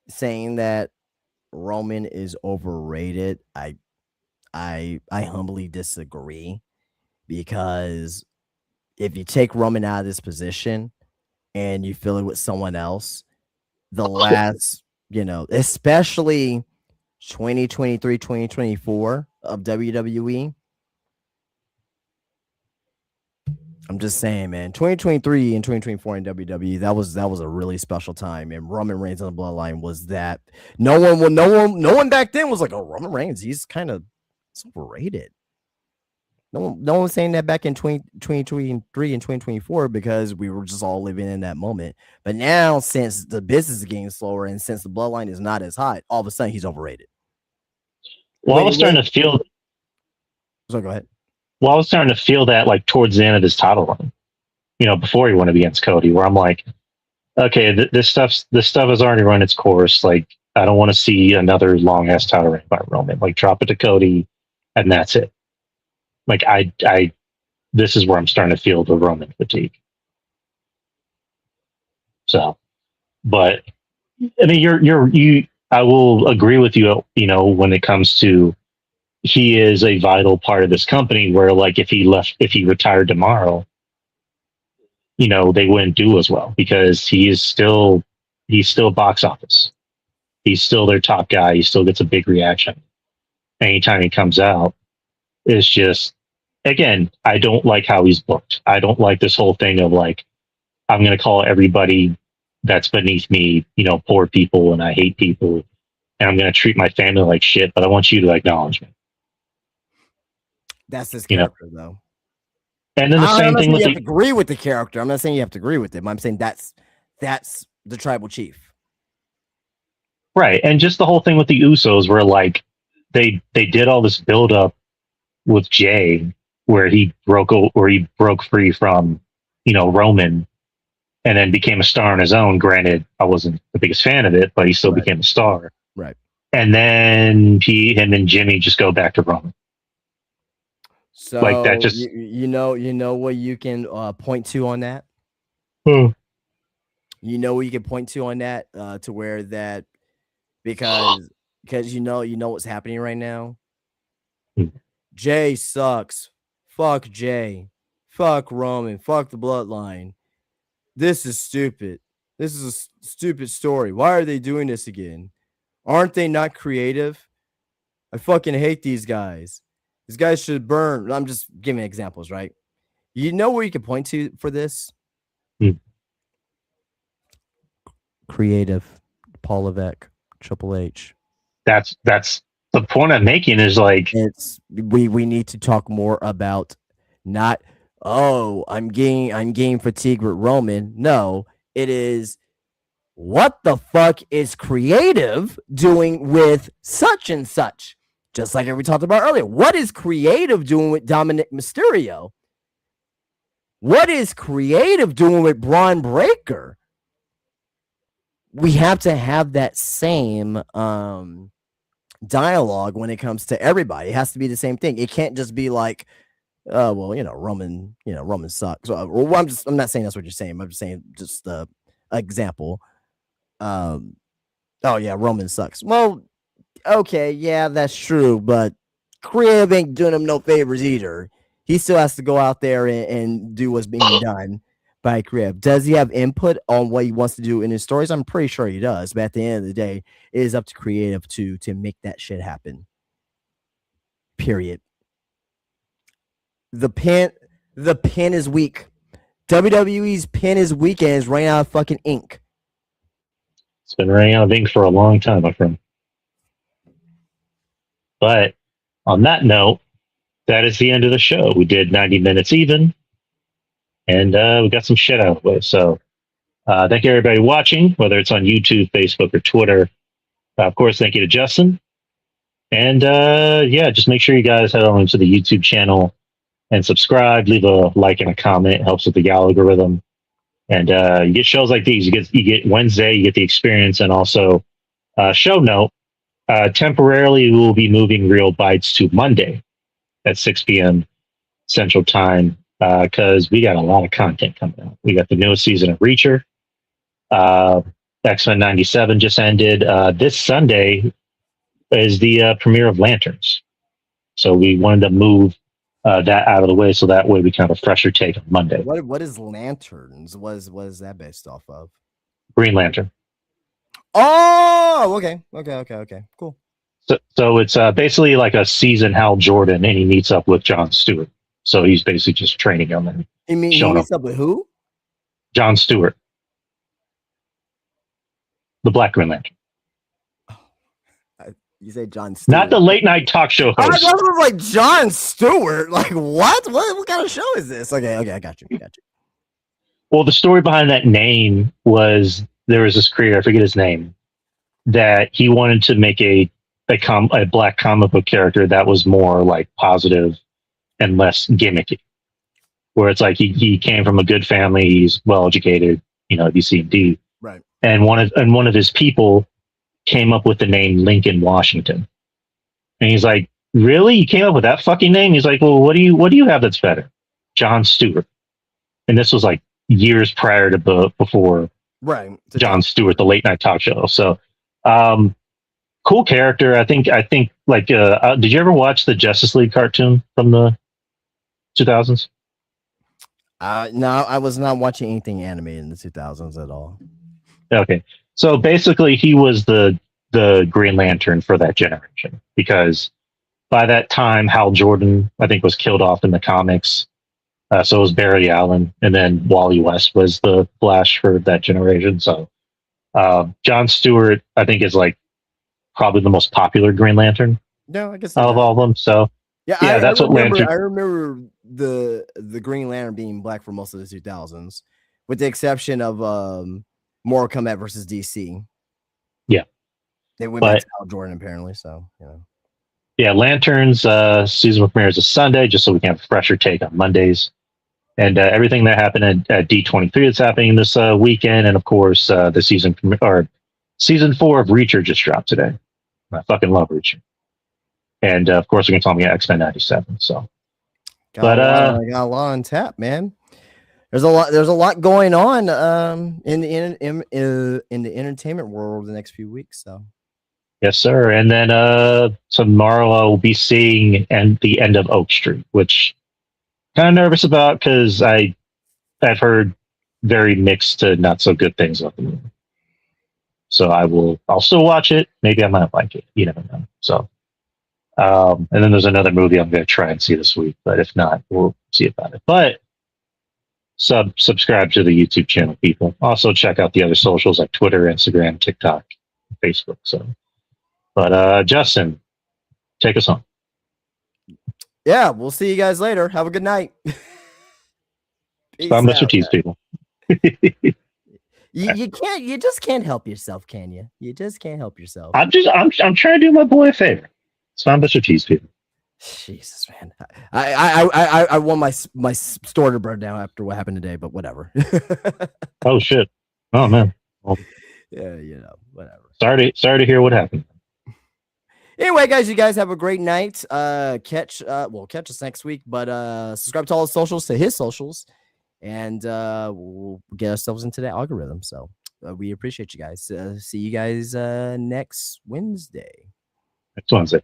saying that Roman is overrated. I humbly disagree, because if you take Roman out of this position and you fill it with someone else, the last, especially 2023, 2024 of WWE, I'm just saying, man, 2023 and 2024 in WWE, that was a really special time. And Roman Reigns on the Bloodline was that. No one back then was like, oh, Roman Reigns, he's kind of overrated. No one was saying that back in 2023 and 2024, because we were just all living in that moment. But now, since the business is getting slower and since the Bloodline is not as hot, all of a sudden he's overrated. Well, I was starting to feel. So go ahead. Well, I was starting to feel that like towards the end of his title run, before he went against Cody, where I'm like, okay, this stuff has already run its course. Like, I don't want to see another long ass title reign by Roman. Like, drop it to Cody, and that's it. Like, this is where I'm starting to feel the Roman fatigue. So, but I mean, I will agree with you. When it comes to, he is a vital part of this company, where like if he retired tomorrow, they wouldn't do as well, because he's still box office. He's still their top guy. He still gets a big reaction anytime he comes out. It's just, again, I don't like how he's booked. I don't like this whole thing of like, I'm going to call everybody that's beneath me, poor people, and I hate people, and I'm going to treat my family like shit, but I want you to acknowledge me. That's his character, though. And then the same thing with you have to agree with the character. I'm not saying you have to agree with him. I'm saying that's the tribal chief. Right. And just the whole thing with the Usos, where like they did all this build up with Jay, where he broke free from, Roman, and then became a star on his own. Granted, I wasn't the biggest fan of it, but he still became a star. Right. And then him and Jimmy just go back to Roman. So like that, just you know what you can point to on that. Hmm. You know what you can point to on that to where that, because you know what's happening right now. Jay sucks. Fuck Jay. Fuck Roman. Fuck the Bloodline. This is stupid. This is a stupid story. Why are they doing this again? Aren't they not creative? I fucking hate these guys. These guys should burn. I'm just giving examples, right? You know where you can point to for this? Creative. Paul Levesque, Triple H. That's the point I'm making, is like, we need to talk more about not, I'm getting fatigued with Roman. No, it is, what the fuck is creative doing with such and such? Just like we talked about earlier. What is creative doing with Dominic Mysterio? What is creative doing with Braun Breaker? We have to have that same dialogue when it comes to everybody. It has to be the same thing. It can't just be like, Roman sucks. So, I'm not saying that's what you're saying. I'm just saying just the example. Roman sucks. Well, okay, yeah, that's true, but Crib ain't doing him no favors either. He still has to go out there and do what's being done by Crib. Does he have input on what he wants to do in his stories? I'm pretty sure he does, but at the end of the day, it is up to creative to make that shit happen. Period. The pen is weak. WWE's pen is weak and is running out of fucking ink. It's been running out of ink for a long time, my friend. But on that note, that is the end of the show. We did 90 minutes even, and we got some shit out of the way. So thank you, everybody watching, whether it's on YouTube, Facebook, or Twitter. Of course, thank you to Justin. And yeah, just make sure you guys head on to the YouTube channel and subscribe. Leave a like and a comment. It helps with the algorithm. And you get shows like these. You get Wednesday, you get the experience, and also show note. Temporarily, we will be moving Real Bites to Monday at 6 p.m. Central Time because we got a lot of content coming out. We got the newest season of Reacher. X-Men 97 just ended. This Sunday is the premiere of Lanterns. So we wanted to move that out of the way so that way we can have a fresher take on Monday. What is Lanterns? What is that based off of? Green Lantern. Oh, okay. Cool. So it's basically like a season Hal Jordan, and he meets up with Jon Stewart. So he's basically just training him. And he meets up with who? Jon Stewart. The Black Green Lantern. You say Jon Stewart. Not the late night talk show host. I was like Jon Stewart. Like what? What kind of show is this? Okay, I got you. Well, the story behind that name was there was this creator, I forget his name, that he wanted to make a black comic book character that was more like positive and less gimmicky. Where it's like he came from a good family, he's well educated, BC&D. Right. And one of his people came up with the name Lincoln Washington. And he's like, really? You came up with that fucking name? He's like, well, what do you have that's better? Jon Stewart. And this was like years prior to before right. Jon Stewart, the late night talk show. So cool character. I think like did you ever watch the Justice League cartoon from the 2000s? No, I was not watching anything animated in the 2000s at all. Okay. So basically, he was the Green Lantern for that generation because by that time, Hal Jordan, I think, was killed off in the comics. So was Barry Allen, and then Wally West was the Flash for that generation. So Jon Stewart, I think, is like probably the most popular Green Lantern. No, I guess out of all of them. So yeah, that's what Lantern. I remember the Green Lantern being black for most of the 2000s, with the exception of Mortal Kombat versus DC. Yeah, they went back to Hal Jordan apparently. So yeah, Lanterns season premiere is a Sunday, just so we can have a fresher take on Mondays, and everything that happened at D23 that's happening this weekend, and of course the season 4 of Reacher just dropped today. I fucking love Reacher, and of course we're gonna talk about X-Men 97. So, I got a lot on tap, man. There's a lot going on in the entertainment world the next few weeks. So yes, sir. And then tomorrow I'll be seeing the end of Oak Street, which kind of nervous about because I've heard very mixed to not so good things about the movie. So I'll still watch it. Maybe I might like it. You never know. So and then there's another movie I'm going to try and see this week, but if not, we'll see about it. But subscribe to the YouTube channel, people. Also check out the other socials like Twitter, Instagram, TikTok, Facebook. So, but Justin, take us home. Yeah, we'll see you guys later. Have a good night. SpineBuster Tees, people. You just can't help yourself, can you? You just can't help yourself. I'm trying to do my boy a favor. SpineBuster Tees, people. Jesus, man. I want my store to burn down after what happened today, but whatever. Oh shit. Oh man. Well, yeah, whatever. Sorry to hear what happened. Anyway, guys, you guys have a great night. Catch us next week, but subscribe to all the socials, to his socials, and we'll get ourselves into that algorithm. So we appreciate you guys. See you guys next Wednesday. next Wednesday.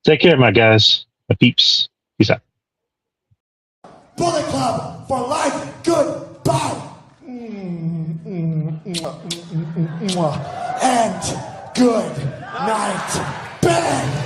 Take care, my guys. My peeps. Peace out. Bullet Club for life. Goodbye. And good night, Ben.